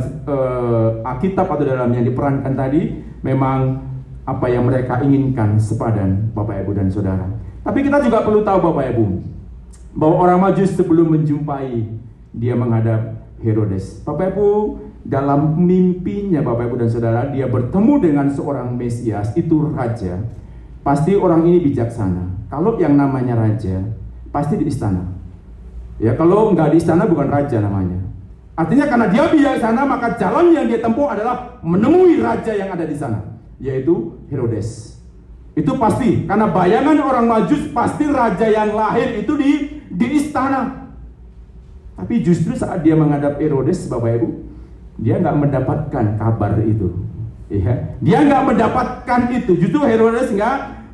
Alkitab atau dalam yang diperankan tadi, memang apa yang mereka inginkan sepadan Bapak Ibu dan Saudara. Tapi kita juga perlu tahu Bapak Ibu, bahwa orang Majus sebelum menjumpai, dia menghadap Herodes. Bapak Ibu, dalam mimpinya Bapak Ibu dan Saudara, dia bertemu dengan seorang Mesias, itu raja. Pasti orang ini bijaksana. Kalau yang namanya raja, pasti di istana. Ya, kalau nggak di istana bukan raja namanya. Artinya karena dia bijaksana, maka jalan yang dia tempuh adalah menemui raja yang ada di sana, yaitu Herodes. Itu pasti, karena bayangan orang Majus pasti raja yang lahir itu di istana. Tapi justru saat dia menghadap Herodes Bapak Ibu, dia nggak mendapatkan kabar itu. Ya, dia nggak mendapatkan itu. Justru Herodes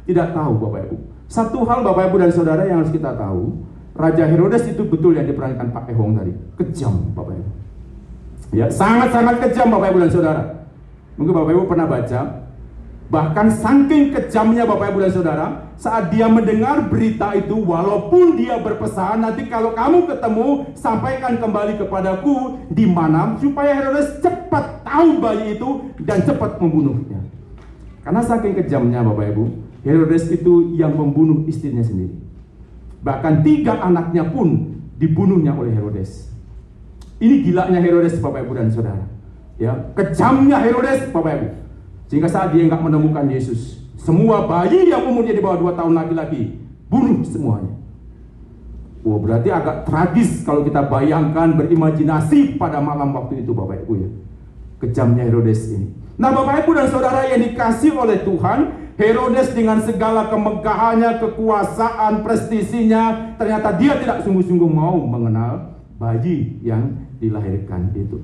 tidak tahu Bapak Ibu. Satu hal Bapak Ibu dan Saudara yang harus kita tahu, Raja Herodes itu betul yang diperankan Pak Ehong tadi, kejam Bapak Ibu. Ya, sangat-sangat kejam Bapak Ibu dan Saudara. Mungkin Bapak Ibu pernah baca, bahkan saking kejamnya Bapak Ibu dan Saudara, saat dia mendengar berita itu, walaupun dia berpesan, nanti kalau kamu ketemu, sampaikan kembali kepadaku di mana, supaya Herodes cepat tahu bayi itu dan cepat membunuhnya. Karena saking kejamnya Bapak Ibu, Herodes itu yang membunuh istrinya sendiri. Bahkan 3 anaknya pun dibunuhnya oleh Herodes. Ini gilanya Herodes Bapak Ibu dan Saudara. Ya, kejamnya Herodes, Bapak Ibu. Sehingga saat dia nggak menemukan Yesus, semua bayi yang umurnya di bawah 2 tahun laki-laki bunuh semuanya. Wah, berarti agak tragis kalau kita bayangkan, berimajinasi pada malam waktu itu, Bapak Ibu ya. Kejamnya Herodes ini. Nah, Bapak Ibu dan Saudara yang dikasih oleh Tuhan, Herodes dengan segala kemegahannya, kekuasaan, prestisinya, ternyata dia tidak sungguh-sungguh mau mengenal bayi yang dilahirkan itu.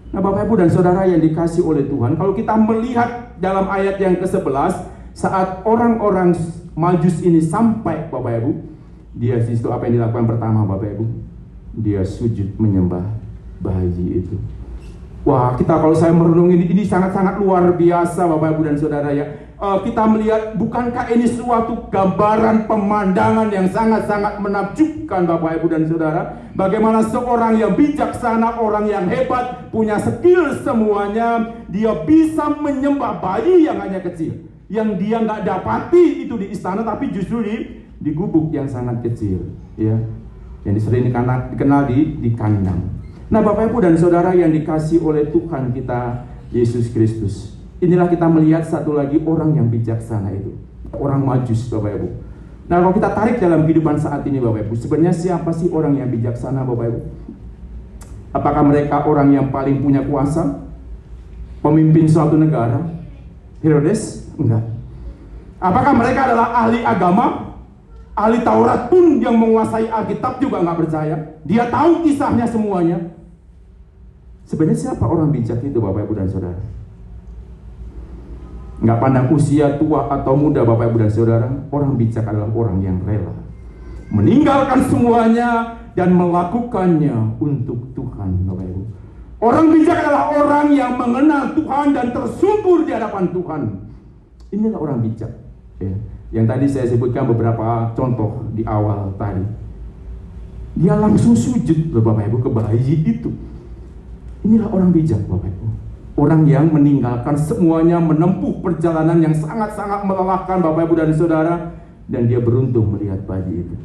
Nah, Bapak Ibu dan Saudara yang dikasih oleh Tuhan, kalau kita melihat dalam ayat yang ke-11, saat orang-orang Majus ini sampai, Bapak Ibu, dia situ apa yang dilakukan pertama, Bapak Ibu? Dia sujud menyembah bayi itu. Wah, kita kalau saya merenung ini sangat-sangat luar biasa, Bapak Ibu dan Saudara ya. Kita melihat, bukankah ini suatu gambaran pemandangan yang sangat-sangat menakjubkan, Bapak Ibu dan Saudara? Bagaimana seorang yang bijaksana, orang yang hebat, punya skill semuanya, dia bisa menyembah bayi yang hanya kecil, yang dia nggak dapati itu di istana, tapi justru di gubuk yang sangat kecil, ya, yang sering dikenal di kandang. Nah, Bapak Ibu dan Saudara yang dikasih oleh Tuhan kita Yesus Kristus, inilah kita melihat satu lagi orang yang bijaksana itu, orang Majus, Bapak Ibu. Nah, kalau kita tarik dalam kehidupan saat ini, Bapak Ibu, sebenarnya siapa sih orang yang bijaksana, Bapak Ibu? Apakah mereka orang yang paling punya kuasa? Pemimpin suatu negara? Herodes? Enggak. Apakah mereka adalah ahli agama? Ahli Taurat pun yang menguasai Alkitab juga nggak percaya. Dia tahu kisahnya semuanya. Sebenarnya siapa orang bijak itu, Bapak Ibu dan Saudara? Nggak pandang usia, tua atau muda, Bapak Ibu dan Saudara. Orang bijak adalah orang yang rela meninggalkan semuanya dan melakukannya untuk Tuhan, Bapak Ibu. Orang bijak adalah orang yang mengenal Tuhan dan tersungkur di hadapan Tuhan. Inilah orang bijak, ya. Yang tadi saya sebutkan beberapa contoh di awal tadi. Dia langsung sujud, Bapak Ibu, ke bayi itu. Inilah orang bijak, Bapak Ibu. Orang yang meninggalkan semuanya, menempuh perjalanan yang sangat-sangat melelahkan, Bapak Ibu dan Saudara, dan dia beruntung melihat bayi itu.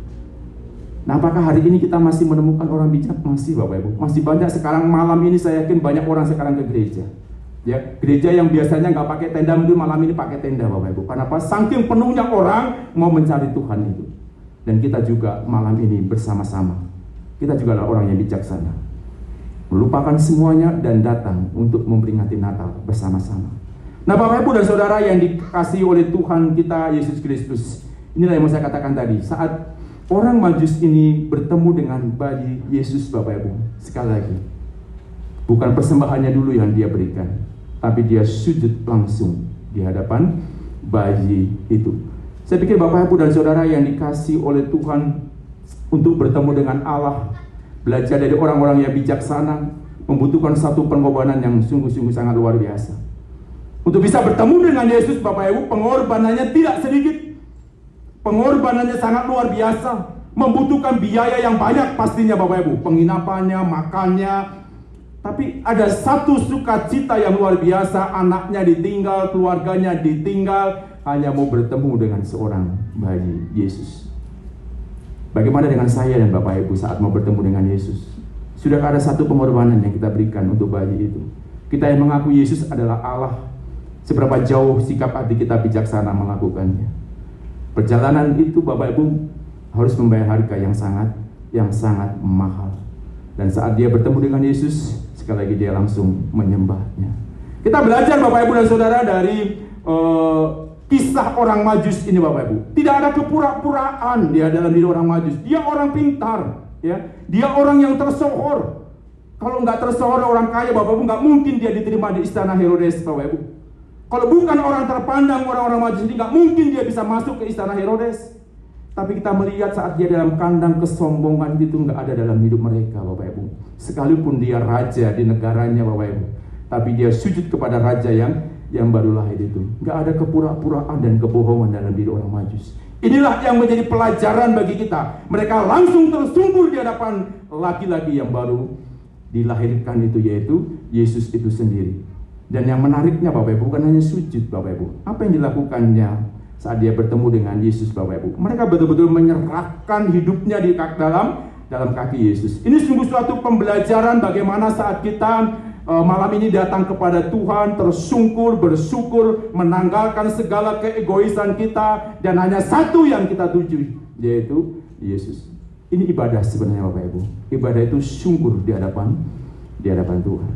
Nah, apakah hari ini kita masih menemukan orang bijak? Masih, Bapak Ibu. Masih banyak sekarang. Malam ini saya yakin banyak orang sekarang ke gereja. Ya, gereja yang biasanya nggak pakai tenda, mungkin malam ini pakai tenda, Bapak Ibu. Kenapa? Saking penuhnya orang mau mencari Tuhan itu. Dan kita juga malam ini bersama-sama. Kita juga adalah orang yang bijaksana, melupakan semuanya dan datang untuk memperingati Natal bersama-sama. Nah, Bapak Ibu dan Saudara yang dikasihi oleh Tuhan kita Yesus Kristus, inilah yang mau saya katakan tadi. Saat orang Majus ini bertemu dengan bayi Yesus, Bapak Ibu, sekali lagi, bukan persembahannya dulu yang dia berikan, tapi dia sujud langsung di hadapan bayi itu. Saya pikir Bapak Ibu dan Saudara yang dikasihi oleh Tuhan, untuk bertemu dengan Allah, belajar dari orang-orang yang bijaksana, membutuhkan satu pengorbanan yang sungguh-sungguh sangat luar biasa. Untuk bisa bertemu dengan Yesus, Bapak Ibu, pengorbanannya tidak sedikit. Pengorbanannya sangat luar biasa. Membutuhkan biaya yang banyak pastinya, Bapak Ibu. Penginapannya, makannya. Tapi ada satu sukacita yang luar biasa. Anaknya ditinggal, keluarganya ditinggal, hanya mau bertemu dengan seorang bayi Yesus. Bagaimana dengan saya dan Bapak Ibu saat mau bertemu dengan Yesus? Sudahkah ada satu pengorbanan yang kita berikan untuk bayi itu? Kita yang mengaku Yesus adalah Allah, seberapa jauh sikap hati kita bijaksana melakukannya? Perjalanan itu, Bapak Ibu, harus membayar harga yang sangat mahal. Dan saat dia bertemu dengan Yesus, sekali lagi dia langsung menyembahnya. Kita belajar, Bapak Ibu dan Saudara, dari kisah orang Majus ini, Bapak Ibu. Tidak ada kepura-puraan dia dalam diri orang Majus. Dia orang pintar, ya. Dia orang yang tersohor. Kalau nggak tersohor orang kaya, Bapak Ibu, nggak mungkin dia diterima di istana Herodes, Bapak Ibu. Kalau bukan orang terpandang, orang-orang Majus ini, nggak mungkin dia bisa masuk ke istana Herodes. Tapi kita melihat saat dia dalam kandang, kesombongan itu nggak ada dalam hidup mereka, Bapak Ibu. Sekalipun dia raja di negaranya, Bapak Ibu, tapi dia sujud kepada raja yang baru lahir itu. Nggak ada kepura-puraan dan kebohongan dalam diri orang Majus. Inilah yang menjadi pelajaran bagi kita. Mereka langsung tersungkur di hadapan laki-laki yang baru dilahirkan itu, yaitu Yesus itu sendiri. Dan yang menariknya, Bapak Ibu, bukan hanya sujud, Bapak Ibu. Apa yang dilakukannya saat dia bertemu dengan Yesus, Bapak Ibu? Mereka betul-betul menyerahkan hidupnya di dalam kaki Yesus. Ini sungguh suatu pembelajaran bagaimana saat kita malam ini datang kepada Tuhan, tersungkur, bersyukur, menanggalkan segala keegoisan kita, dan hanya satu yang kita tuju, yaitu Yesus. Ini ibadah sebenarnya Bapak Ibu. Ibadah itu syukur di hadapan Tuhan.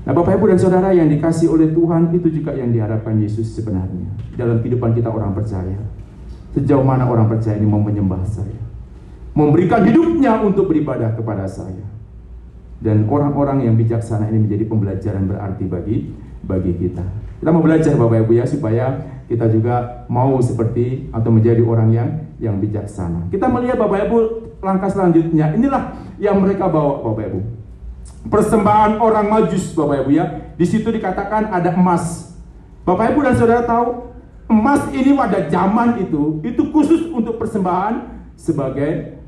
Nah Bapak Ibu dan Saudara yang dikasih oleh Tuhan, itu juga yang diharapkan Yesus sebenarnya dalam kehidupan kita orang percaya. Sejauh mana orang percaya ini mau menyembah saya, memberikan hidupnya untuk beribadah kepada saya. Dan orang-orang yang bijaksana ini menjadi pembelajaran berarti bagi kita. Kita mau belajar Bapak Ibu ya, supaya kita juga mau seperti atau menjadi orang yang bijaksana. Kita melihat Bapak Ibu langkah selanjutnya. Inilah yang mereka bawa Bapak Ibu. Persembahan orang Majus Bapak Ibu ya. Di situ dikatakan ada emas. Bapak Ibu dan Saudara tahu, emas ini pada zaman itu khusus untuk persembahan sebagai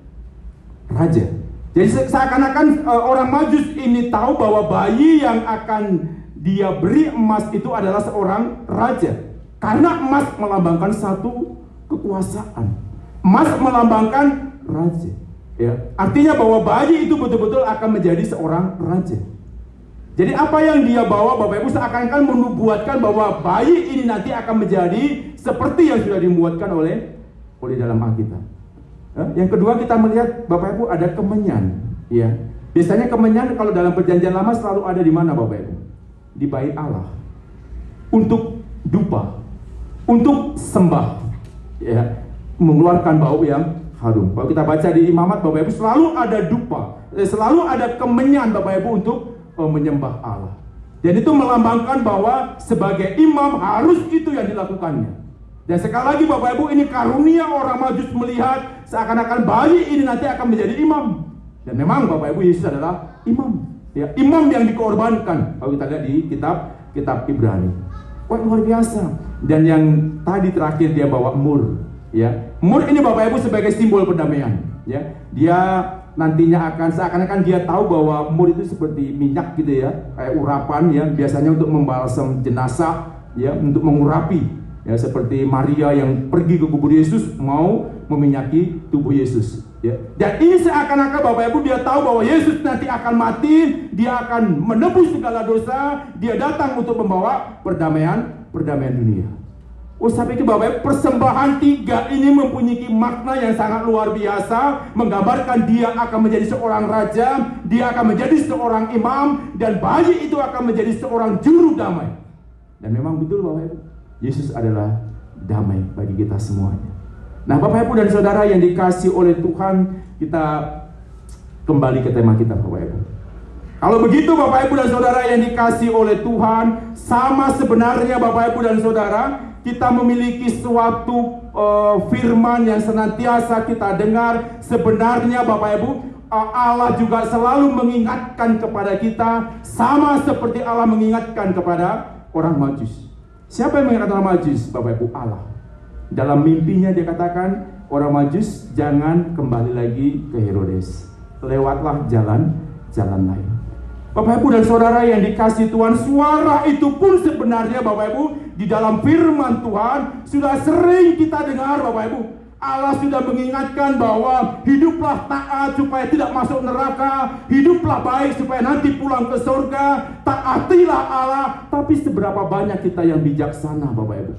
raja. Jadi seakan-akan orang Majus ini tahu bahwa bayi yang akan dia beri emas itu adalah seorang raja. Karena emas melambangkan satu kekuasaan. Emas melambangkan raja. Ya, artinya bahwa bayi itu betul-betul akan menjadi seorang raja. Jadi apa yang dia bawa Bapak Ibu seakan-akan menubuatkan bahwa bayi ini nanti akan menjadi seperti yang sudah dibuatkan oleh dalam Alkitab. Yang kedua kita melihat Bapak Ibu ada kemenyan, ya. Biasanya kemenyan kalau dalam perjanjian lama selalu ada di mana Bapak Ibu? Di bait Allah. Untuk dupa, untuk sembah, ya, mengeluarkan bau yang harum. Kalau kita baca di Imamat Bapak Ibu selalu ada dupa, selalu ada kemenyan Bapak Ibu untuk menyembah Allah. Dan itu melambangkan bahwa sebagai imam harus itu yang dilakukannya. Dan sekali lagi Bapak Ibu, ini karunia orang Majus melihat seakan-akan bayi ini nanti akan menjadi imam. Dan memang Bapak Ibu, Yesus adalah imam, ya, imam yang dikorbankan. Kalau kita lihat di kitab Ibrani, wah luar biasa. Dan yang tadi terakhir dia bawa mur, ya. Mur ini Bapak Ibu sebagai simbol perdamaian, ya. Dia nantinya akan seakan-akan dia tahu bahwa mur itu seperti minyak gitu ya, kayak urapan ya, biasanya untuk membalsam jenazah, ya, untuk mengurapi. Ya, seperti Maria yang pergi ke kubur Yesus mau meminyaki tubuh Yesus, ya. Dan ini seakan-akan Bapak Ibu dia tahu bahwa Yesus nanti akan mati, dia akan menebus segala dosa, dia datang untuk membawa perdamaian dunia. Saya pikir Bapak Ibu, persembahan tiga ini mempunyai makna yang sangat luar biasa, menggambarkan dia akan menjadi seorang raja, dia akan menjadi seorang imam, dan bayi itu akan menjadi seorang juru damai. Dan memang betul Bapak Ibu, Yesus adalah damai bagi kita semuanya. Nah Bapak Ibu dan Saudara yang dikasih oleh Tuhan, kita kembali ke tema kita Bapak Ibu. Kalau begitu Bapak Ibu dan Saudara yang dikasih oleh Tuhan, sama sebenarnya Bapak Ibu dan Saudara, kita memiliki suatu firman yang senantiasa kita dengar. Sebenarnya Bapak Ibu, Allah juga selalu mengingatkan kepada kita, sama seperti Allah mengingatkan kepada orang Majus. Siapa yang mengingatkan orang Majus? Bapak Ibu, Allah. Dalam mimpinya dia katakan, orang Majus jangan kembali lagi ke Herodes, lewatlah jalan lain. Bapak Ibu dan Saudara yang dikasih Tuhan, suara itu pun sebenarnya Bapak Ibu di dalam firman Tuhan sudah sering kita dengar Bapak Ibu. Allah sudah mengingatkan bahwa hiduplah taat supaya tidak masuk neraka, hiduplah baik supaya nanti pulang ke surga, taatilah Allah. Tapi seberapa banyak kita yang bijaksana Bapak Ibu?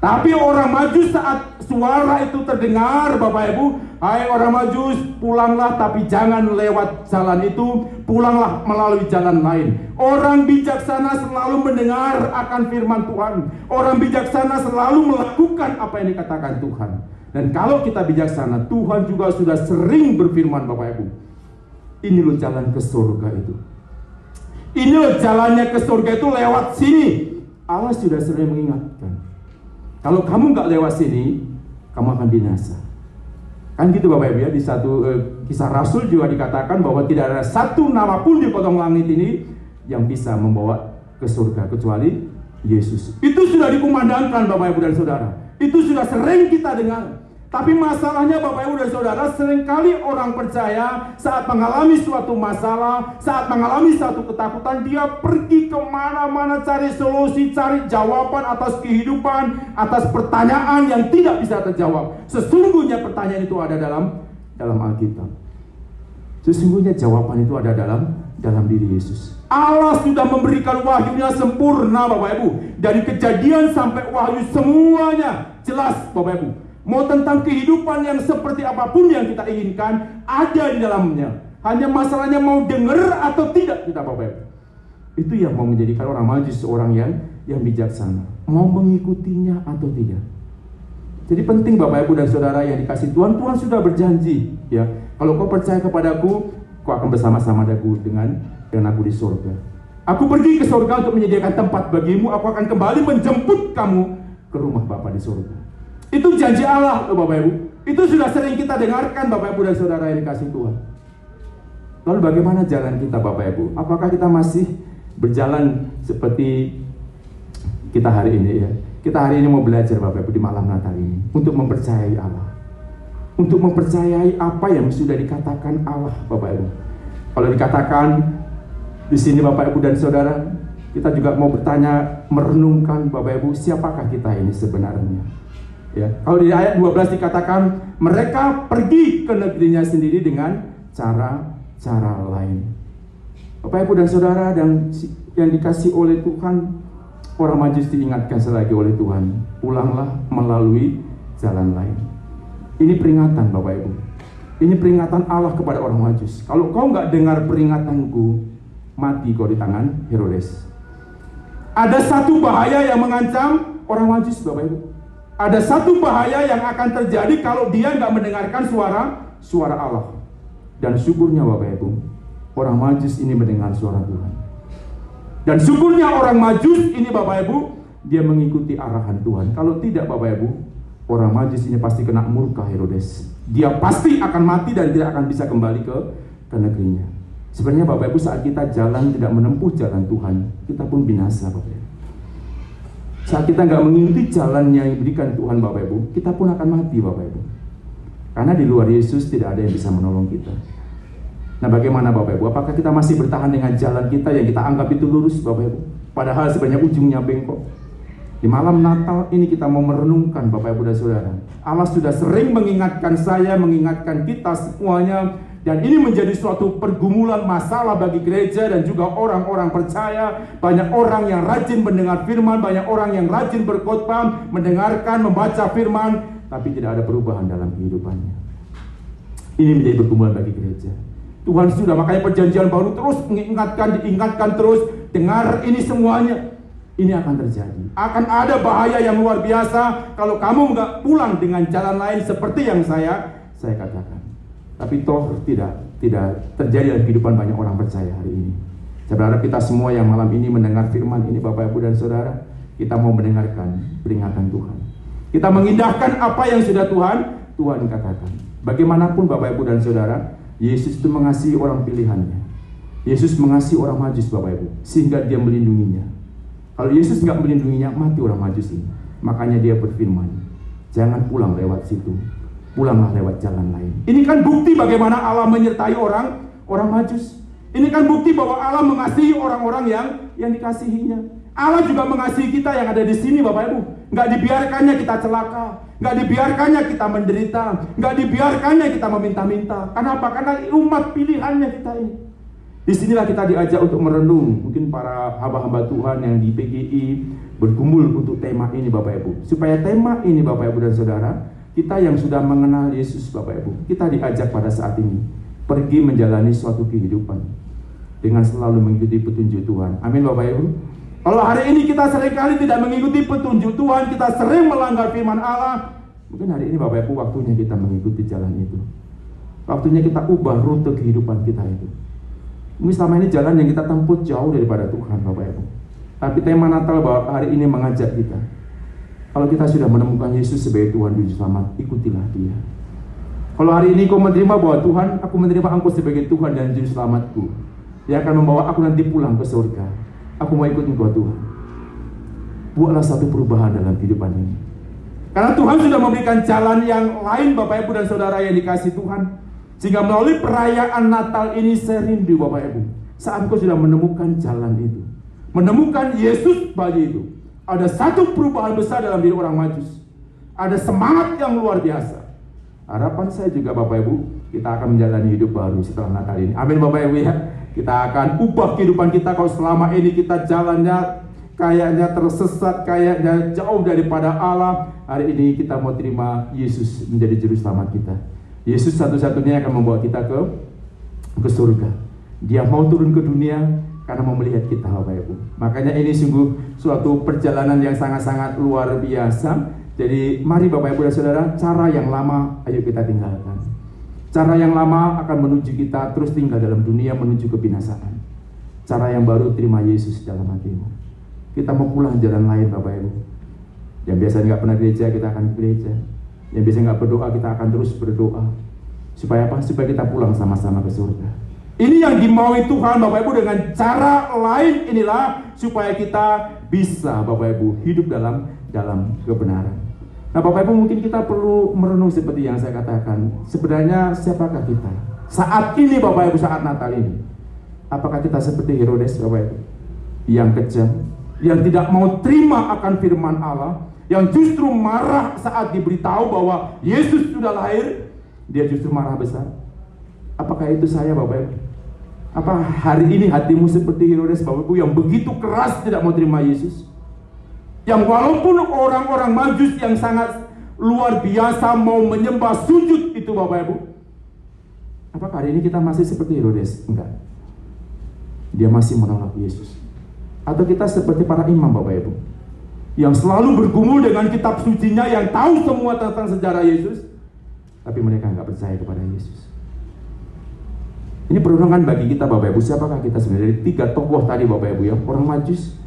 Tapi orang Majus saat suara itu terdengar Bapak Ibu, hai orang Majus, pulanglah tapi jangan lewat jalan itu, pulanglah melalui jalan lain. Orang bijaksana selalu mendengar akan firman Tuhan. Orang bijaksana selalu melakukan apa yang dikatakan Tuhan. Dan kalau kita bijaksana, Tuhan juga sudah sering berfirman Bapak Ibu, ini loh jalan ke surga itu. Ini loh jalannya ke surga itu lewat sini. Allah sudah sering mengingatkan. Kalau kamu nggak lewat sini, kamu akan binasa. Kan gitu Bapak Ibu ya, di satu kisah Rasul juga dikatakan bahwa tidak ada satu nama pun di potong langit ini yang bisa membawa ke surga kecuali Yesus. Itu sudah dikumandangkan Bapak Ibu dan Saudara. Itu sudah sering kita dengar. Tapi masalahnya Bapak Ibu dan Saudara, seringkali orang percaya saat mengalami suatu masalah, saat mengalami satu ketakutan, dia pergi kemana-mana cari solusi, cari jawaban atas kehidupan, atas pertanyaan yang tidak bisa terjawab. Sesungguhnya pertanyaan itu ada dalam Alkitab. Sesungguhnya jawaban itu ada dalam diri Yesus. Allah sudah memberikan wahyunya sempurna Bapak Ibu. Dari Kejadian sampai Wahyu semuanya jelas Bapak Ibu. Mau tentang kehidupan yang seperti apapun yang kita inginkan ada di dalamnya. Hanya masalahnya mau dengar atau tidak kita Bapak Ibu. Itu yang mau menjadikan orang maju seorang yang bijaksana. Mau mengikutinya atau tidak. Jadi penting Bapak Ibu dan Saudara yang dikasih Tuhan, Tuhan sudah berjanji ya. Kalau kau percaya kepadaku, kau akan bersama-sama dengan aku di surga. Aku pergi ke surga untuk menyediakan tempat bagimu. Aku akan kembali menjemput kamu ke rumah Bapa di surga. Itu janji Allah loh Bapak Ibu. Itu sudah sering kita dengarkan Bapak Ibu dan Saudara yang dikasih Tuhan. Lalu bagaimana jalan kita Bapak Ibu? Apakah kita masih berjalan seperti kita hari ini ya? Kita hari ini mau belajar Bapak Ibu di malam Natal ini untuk mempercayai Allah. Untuk mempercayai apa yang sudah dikatakan Allah Bapak Ibu. Kalau dikatakan di sini Bapak Ibu dan Saudara, kita juga mau bertanya, merenungkan Bapak Ibu, siapakah kita ini sebenarnya? Ya, kalau di ayat 12 dikatakan mereka pergi ke negerinya sendiri dengan cara lain. Bapak Ibu dan Saudara yang dikasih oleh Tuhan, orang Majus diingatkan selagi oleh Tuhan, pulanglah melalui jalan lain. Ini peringatan Bapak Ibu. Ini peringatan Allah kepada orang Majus. Kalau kau nggak dengar peringatanku, mati kau di tangan Herodes. Ada satu bahaya yang mengancam orang Majus Bapak Ibu. Ada satu bahaya yang akan terjadi kalau dia nggak mendengarkan suara Allah. Dan syukurnya Bapak Ibu, orang Majus ini mendengar suara Tuhan. Dan syukurnya orang Majus ini Bapak Ibu, dia mengikuti arahan Tuhan. Kalau tidak Bapak Ibu, orang Majus ini pasti kena murka Herodes. Dia pasti akan mati dan tidak akan bisa kembali ke negerinya. Sebenarnya Bapak Ibu, saat kita jalan tidak menempuh jalan Tuhan, kita pun binasa Bapak Ibu. Saat kita nggak mengikuti jalan yang diberikan Tuhan Bapak Ibu, kita pun akan mati Bapak Ibu. Karena di luar Yesus tidak ada yang bisa menolong kita. Nah bagaimana Bapak Ibu? Apakah kita masih bertahan dengan jalan kita yang kita anggap itu lurus Bapak Ibu? Padahal sebenarnya ujungnya bengkok. Di malam Natal ini kita mau merenungkan Bapak Ibu dan Saudara. Allah sudah sering mengingatkan saya, mengingatkan kita semuanya. Dan ini menjadi suatu pergumulan masalah bagi gereja dan juga orang-orang percaya. Banyak orang yang rajin mendengar firman, banyak orang yang rajin berkhotbah, mendengarkan, membaca firman, tapi tidak ada perubahan dalam kehidupannya. Ini menjadi pergumulan bagi gereja. Tuhan sudah, makanya perjanjian baru terus diingatkan terus, dengar ini semuanya. Ini akan terjadi. Akan ada bahaya yang luar biasa kalau kamu nggak pulang dengan jalan lain seperti yang saya katakan. Tapi toh tidak terjadi dalam kehidupan banyak orang percaya hari ini. Saya berharap kita semua yang malam ini mendengar firman ini Bapak Ibu dan Saudara, kita mau mendengarkan peringatan Tuhan. Kita mengindahkan apa yang sudah Tuhan katakan. Bagaimanapun Bapak Ibu dan Saudara, Yesus itu mengasihi orang pilihannya. Yesus mengasihi orang Majus Bapak Ibu, sehingga dia melindunginya. Kalau Yesus nggak melindunginya, mati orang Majus ini. Makanya dia berfirman, jangan pulang lewat situ, pulanglah lewat jalan lain. Ini kan bukti bagaimana Allah menyertai orang Majus. Ini kan bukti bahwa Allah mengasihi orang-orang yang dikasihinya. Allah juga mengasihi kita yang ada di sini Bapak Ibu. Nggak dibiarkannya kita celaka, nggak dibiarkannya kita menderita, nggak dibiarkannya kita meminta-minta. Kenapa? Karena umat pilihannya kita ini. Disinilah kita diajak untuk merenung. Mungkin para hamba-hamba Tuhan yang di PGI berkumpul untuk tema ini Bapak Ibu. Supaya tema ini Bapak Ibu dan Saudara, kita yang sudah mengenal Yesus Bapak Ibu, kita diajak pada saat ini pergi menjalani suatu kehidupan dengan selalu mengikuti petunjuk Tuhan. Amin Bapak Ibu. Kalau hari ini kita seringkali tidak mengikuti petunjuk Tuhan, kita sering melanggar firman Allah, mungkin hari ini Bapak Ibu waktunya kita mengikuti jalan itu. Waktunya kita ubah rute kehidupan kita itu. Mungkin selama ini jalan yang kita tempuh jauh daripada Tuhan Bapak Ibu. Tapi tema Natal hari ini mengajak kita. Kalau kita sudah menemukan Yesus sebagai Tuhan Juru Selamat, ikutilah Dia. Kalau hari ini kau menerima bahwa Tuhan, aku menerima Engkau sebagai Tuhan dan Juru Selamatku, Dia akan membawa aku nanti pulang ke surga. Aku mau ikut Engkau Tuhan. Buatlah satu perubahan dalam kehidupan ini. Karena Tuhan sudah memberikan jalan yang lain Bapak Ibu dan Saudara yang dikasih Tuhan. Sehingga melalui perayaan Natal ini saya rindu Bapak Ibu, saat engkau sudah menemukan jalan itu, menemukan Yesus bayi itu, ada satu perubahan besar dalam diri orang Majus. Ada semangat yang luar biasa. Harapan saya juga Bapak Ibu, kita akan menjalani hidup baru setelah Natal ini. Amin Bapak Ibu ya. Kita akan ubah kehidupan kita. Kalau selama ini kita jalannya kayaknya tersesat, kayaknya jauh daripada Allah, hari ini kita mau terima Yesus menjadi juru selamat kita. Yesus satu-satunya yang akan membawa kita ke surga. Dia mau turun ke dunia karena mau melihat kita, Bapak Ibu. Makanya ini sungguh suatu perjalanan yang sangat-sangat luar biasa. Jadi mari Bapak Ibu dan Saudara, cara yang lama ayo kita tinggalkan. Cara yang lama akan menuju kita terus tinggal dalam dunia menuju kebinasaan. Cara yang baru, terima Yesus dalam hatimu. Kita mau pulang jalan lain Bapak Ibu. Yang biasanya nggak pernah gereja, kita akan ke gereja. Yang biasanya nggak berdoa, kita akan terus berdoa. Supaya apa? Supaya kita pulang sama-sama ke surga. Ini yang dimaui Tuhan Bapak Ibu, dengan cara lain inilah supaya kita bisa Bapak Ibu hidup dalam kebenaran. Nah Bapak Ibu, mungkin kita perlu merenung seperti yang saya katakan. Sebenarnya siapakah kita? Saat ini Bapak Ibu, saat Natal ini. Apakah kita seperti Herodes Bapak Ibu? Yang kejam, yang tidak mau terima akan firman Allah, yang justru marah saat diberitahu bahwa Yesus sudah lahir, dia justru marah besar. Apakah itu saya Bapak Ibu? Apa hari ini hatimu seperti Herodes Bapak Ibu, yang begitu keras tidak mau terima Yesus? Yang walaupun orang-orang Majus yang sangat luar biasa mau menyembah sujud itu Bapak Ibu, apakah hari ini kita masih seperti Herodes? Enggak. Dia masih menolak Yesus. Atau kita seperti para imam Bapak Ibu, yang selalu bergumul dengan kitab sucinya, yang tahu semua tentang sejarah Yesus, tapi mereka enggak percaya kepada Yesus. Ini perenungan bagi kita Bapak Ibu, siapakah kita sebenarnya? Dari 3 tokoh tadi Bapak Ibu ya, orang Majus,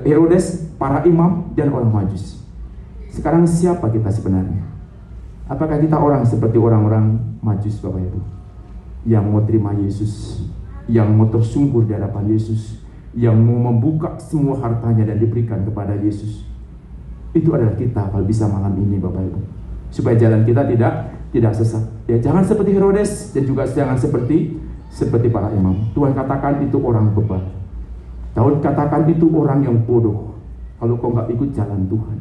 Herodes, para imam, dan orang Majus. Sekarang siapa kita sebenarnya? Apakah kita orang seperti orang-orang Majus Bapak Ibu, yang mau terima Yesus, yang mau tersungkur di hadapan Yesus, yang mau membuka semua hartanya dan diberikan kepada Yesus? Itu adalah kita kalau bisa malam ini Bapak Ibu, supaya jalan kita tidak sesat. Ya, jangan seperti Herodes dan juga jangan seperti para imam. Tuhan katakan itu orang bebal. Tuhan katakan itu orang yang bodoh kalau kau nggak ikut jalan Tuhan.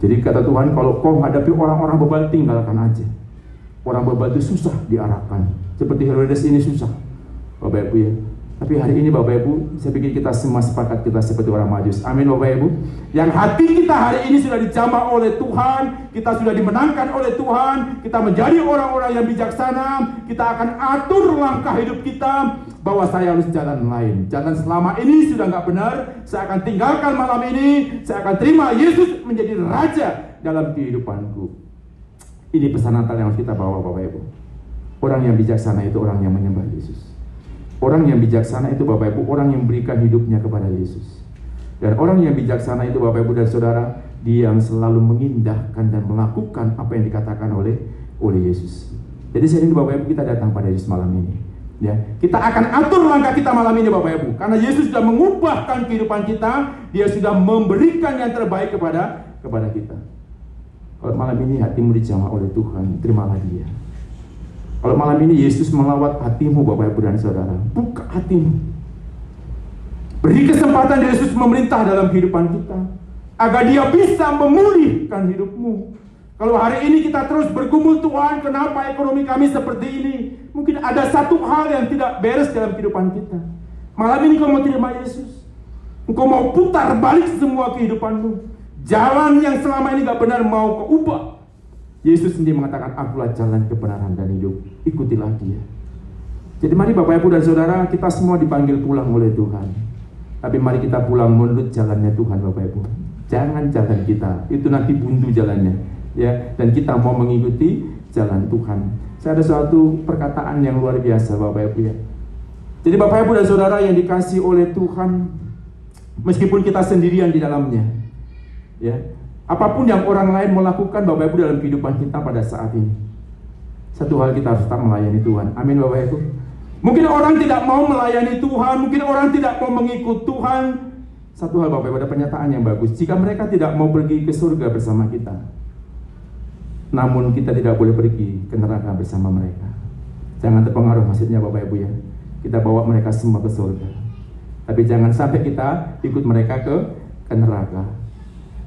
Jadi kata Tuhan, kalau kau menghadapi orang-orang bebal, tinggalkan aja. Orang bebal itu susah diarahkan. Seperti Herodes ini susah Bapak Ibu ya. Tapi hari ini Bapak Ibu, saya pikir kita semua sepakat kita seperti orang Majus. Amin Bapak Ibu. Yang hati kita hari ini sudah dijamah oleh Tuhan, kita sudah dimenangkan oleh Tuhan, kita menjadi orang-orang yang bijaksana. Kita akan atur langkah hidup kita bahwa saya harus jalan lain. Jalan selama ini sudah nggak benar, saya akan tinggalkan malam ini. Saya akan terima Yesus menjadi Raja dalam kehidupanku. Ini pesan Natal yang harus kita bawa Bapak Ibu. Orang yang bijaksana itu orang yang menyembah Yesus. Orang yang bijaksana itu Bapak Ibu, orang yang berikan hidupnya kepada Yesus. Dan orang yang bijaksana itu Bapak Ibu dan Saudara, dia yang selalu mengindahkan dan melakukan apa yang dikatakan oleh Yesus. Jadi saya ingin Bapak Ibu kita datang pada Yesus malam ini. Ya, kita akan atur langkah kita malam ini Bapak Ibu, karena Yesus sudah mengubahkan kehidupan kita. Dia sudah memberikan yang terbaik kepada kita. Kalau malam ini hatimu dijamah oleh Tuhan, terimalah Dia. Kalau malam ini Yesus melawat hatimu Bapak Ibu dan Saudara, buka hatimu. Beri kesempatan Yesus memerintah dalam kehidupan kita, agar Dia bisa memulihkan hidupmu. Kalau hari ini kita terus bergumul, Tuhan kenapa ekonomi kami seperti ini? Mungkin ada satu hal yang tidak beres dalam kehidupan kita. Malam ini kau mau terima Yesus, engkau mau putar balik semua kehidupanmu. Jalan yang selama ini gak benar mau kau ubah. Yesus sendiri mengatakan, akulah jalan kebenaran dan hidup, ikutilah Dia. Jadi mari Bapak Ibu dan Saudara, kita semua dipanggil pulang oleh Tuhan. Tapi mari kita pulang menurut jalannya Tuhan Bapak Ibu. Jangan jalan kita, itu nanti buntu jalannya, ya. Dan kita mau mengikuti jalan Tuhan. Saya ada suatu perkataan yang luar biasa Bapak Ibu ya. Jadi Bapak Ibu dan Saudara yang dikasihi oleh Tuhan, meskipun kita sendirian di dalamnya, ya, apapun yang orang lain melakukan Bapak Ibu dalam kehidupan kita pada saat ini, satu hal kita harus tetap melayani Tuhan. Amin Bapak Ibu. Mungkin orang tidak mau melayani Tuhan, mungkin orang tidak mau mengikut Tuhan. Satu hal Bapak Ibu, ada pernyataan yang bagus. Jika mereka tidak mau pergi ke surga bersama kita, namun kita tidak boleh pergi ke neraka bersama mereka. Jangan terpengaruh maksudnya Bapak Ibu ya. Kita bawa mereka semua ke surga, tapi jangan sampai kita ikut mereka ke neraka.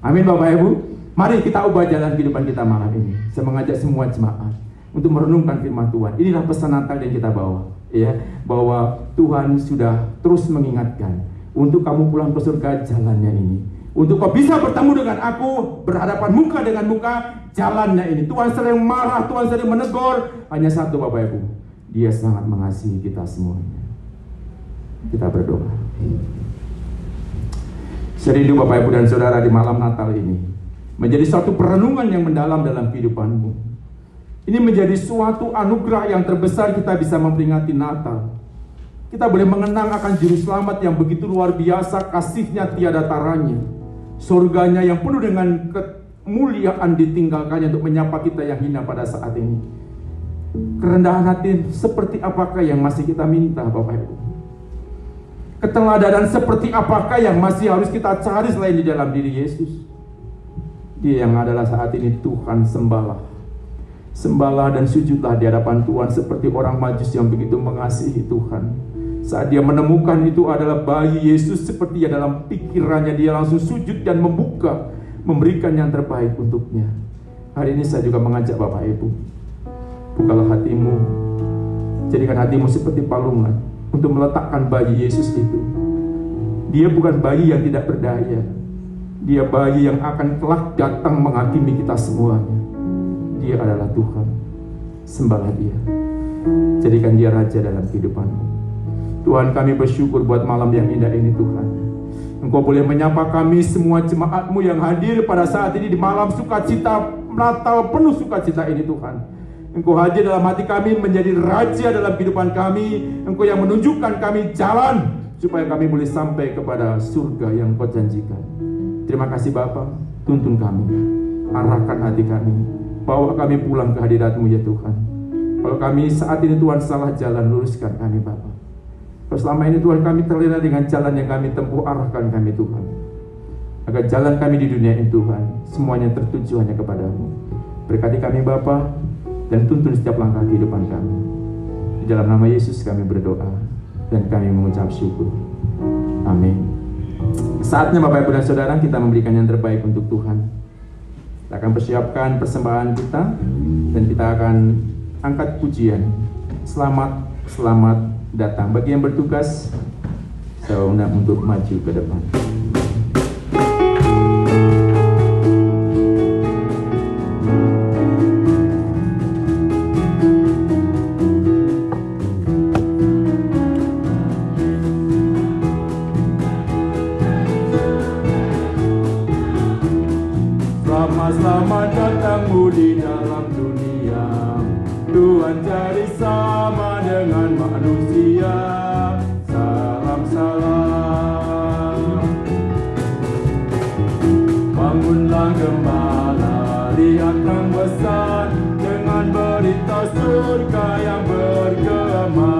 Amin Bapak Ibu. Mari kita ubah jalan kehidupan kita malam ini. Saya mengajak semua jemaat untuk merenungkan firman Tuhan. Inilah pesan Natal yang kita bawa. ya, bahwa Tuhan sudah terus mengingatkan untuk kamu pulang ke surga jalannya ini. Untuk kau bisa bertemu dengan aku, berhadapan muka dengan muka, jalannya ini. Tuhan sering marah, Tuhan sering menegur. Hanya satu Bapak Ibu, Dia sangat mengasihi kita semuanya. Kita berdoa. Serindu Bapak Ibu dan Saudara di malam Natal ini menjadi suatu perenungan yang mendalam dalam kehidupanmu. Ini menjadi suatu anugerah yang terbesar kita bisa memperingati Natal. Kita boleh mengenang akan Juru Selamat yang begitu luar biasa, kasihnya tiada taranya. Surganya yang penuh dengan kemuliaan ditinggalkannya untuk menyapa kita yang hina pada saat ini. Kerendahan hati seperti apakah yang masih kita minta Bapak Ibu? Keteladanan seperti apakah yang masih harus kita cari selain di dalam diri Yesus? Dia yang adalah saat ini Tuhan sembahlah. Sembahlah dan sujudlah di hadapan Tuhan seperti orang Majus yang begitu mengasihi Tuhan. Saat dia menemukan itu adalah bayi Yesus, seperti dalam pikirannya dia langsung sujud dan membuka, memberikan yang terbaik untuknya. Hari ini saya juga mengajak Bapak Ibu, bukalah hatimu, jadikan hatimu seperti palungan untuk meletakkan bayi Yesus itu. Dia bukan bayi yang tidak berdaya. Dia bayi yang akan kelak datang menghakimi kita semuanya. Dia adalah Tuhan. Sembahlah Dia. Jadikan Dia Raja dalam kehidupanmu. Tuhan, kami bersyukur buat malam yang indah ini Tuhan. Engkau boleh menyapa kami semua jemaat-Mu yang hadir pada saat ini di malam sukacita Natal penuh sukacita ini Tuhan. Engkau hadir dalam hati kami menjadi Raja dalam kehidupan kami. Engkau yang menunjukkan kami jalan supaya kami boleh sampai kepada surga yang Kau janjikan. Terima kasih Bapa, tuntun kami, arahkan hati kami, bawa kami pulang ke hadirat-Mu ya Tuhan. Kalau kami saat ini Tuhan salah jalan, luruskan kami Bapa. Kalau selama ini Tuhan kami terlena dengan jalan yang kami tempuh, arahkan kami Tuhan. Agar jalan kami di dunia ini Tuhan, semuanya tertuju hanya kepada-Mu. Berkati kami Bapa, dan tuntun setiap langkah kehidupan kami. Di dalam nama Yesus kami berdoa, dan kami mengucap syukur. Amin. Saatnya Bapak Ibu dan Saudara kita memberikan yang terbaik untuk Tuhan. Kita akan persiapkan persembahan kita dan kita akan angkat pujian. Selamat, selamat datang. Bagi yang bertugas, saya undang untuk maju ke depan. Selamat datangmu di dalam dunia. Tuhan jadi sama dengan manusia. Salam salam. Bangunlah gembala, lihat terang besar dengan berita surga yang bergema.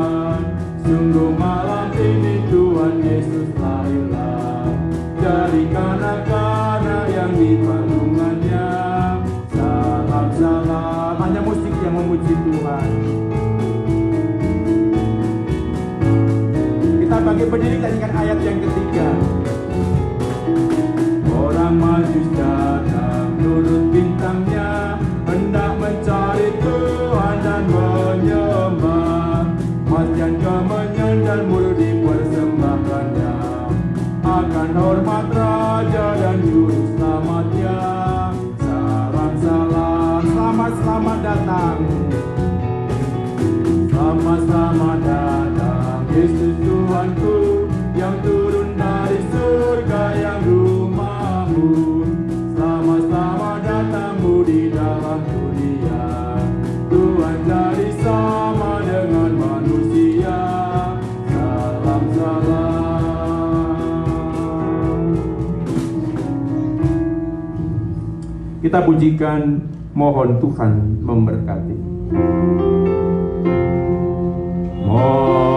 Sungguh malam ini Tuhan Yesus lahirlah. Jadi kanak-kanak yang dipandungannya. Salam salam. Hanya musik yang memuji Tuhan. Kita bangkit berdiri dengan ayat yang ketiga. Orang Majus datang nurut bintangnya, hendak mencari Tuhan dan menyembah. Mas dan kemenyan dan mulu dipersembahkannya akan hormat Raja dan Juru Selamatnya. Salam salam, selamat selamat datang. Selamat selamat datang Yesus Tuhanku yang turun dari surga yang rumahmu. Selamat selamat datangmu di dalam dunia. Tuhan jadi sama dengan manusia. Salam salam. Kita pujikan, mohon Tuhan memberkati. Mohon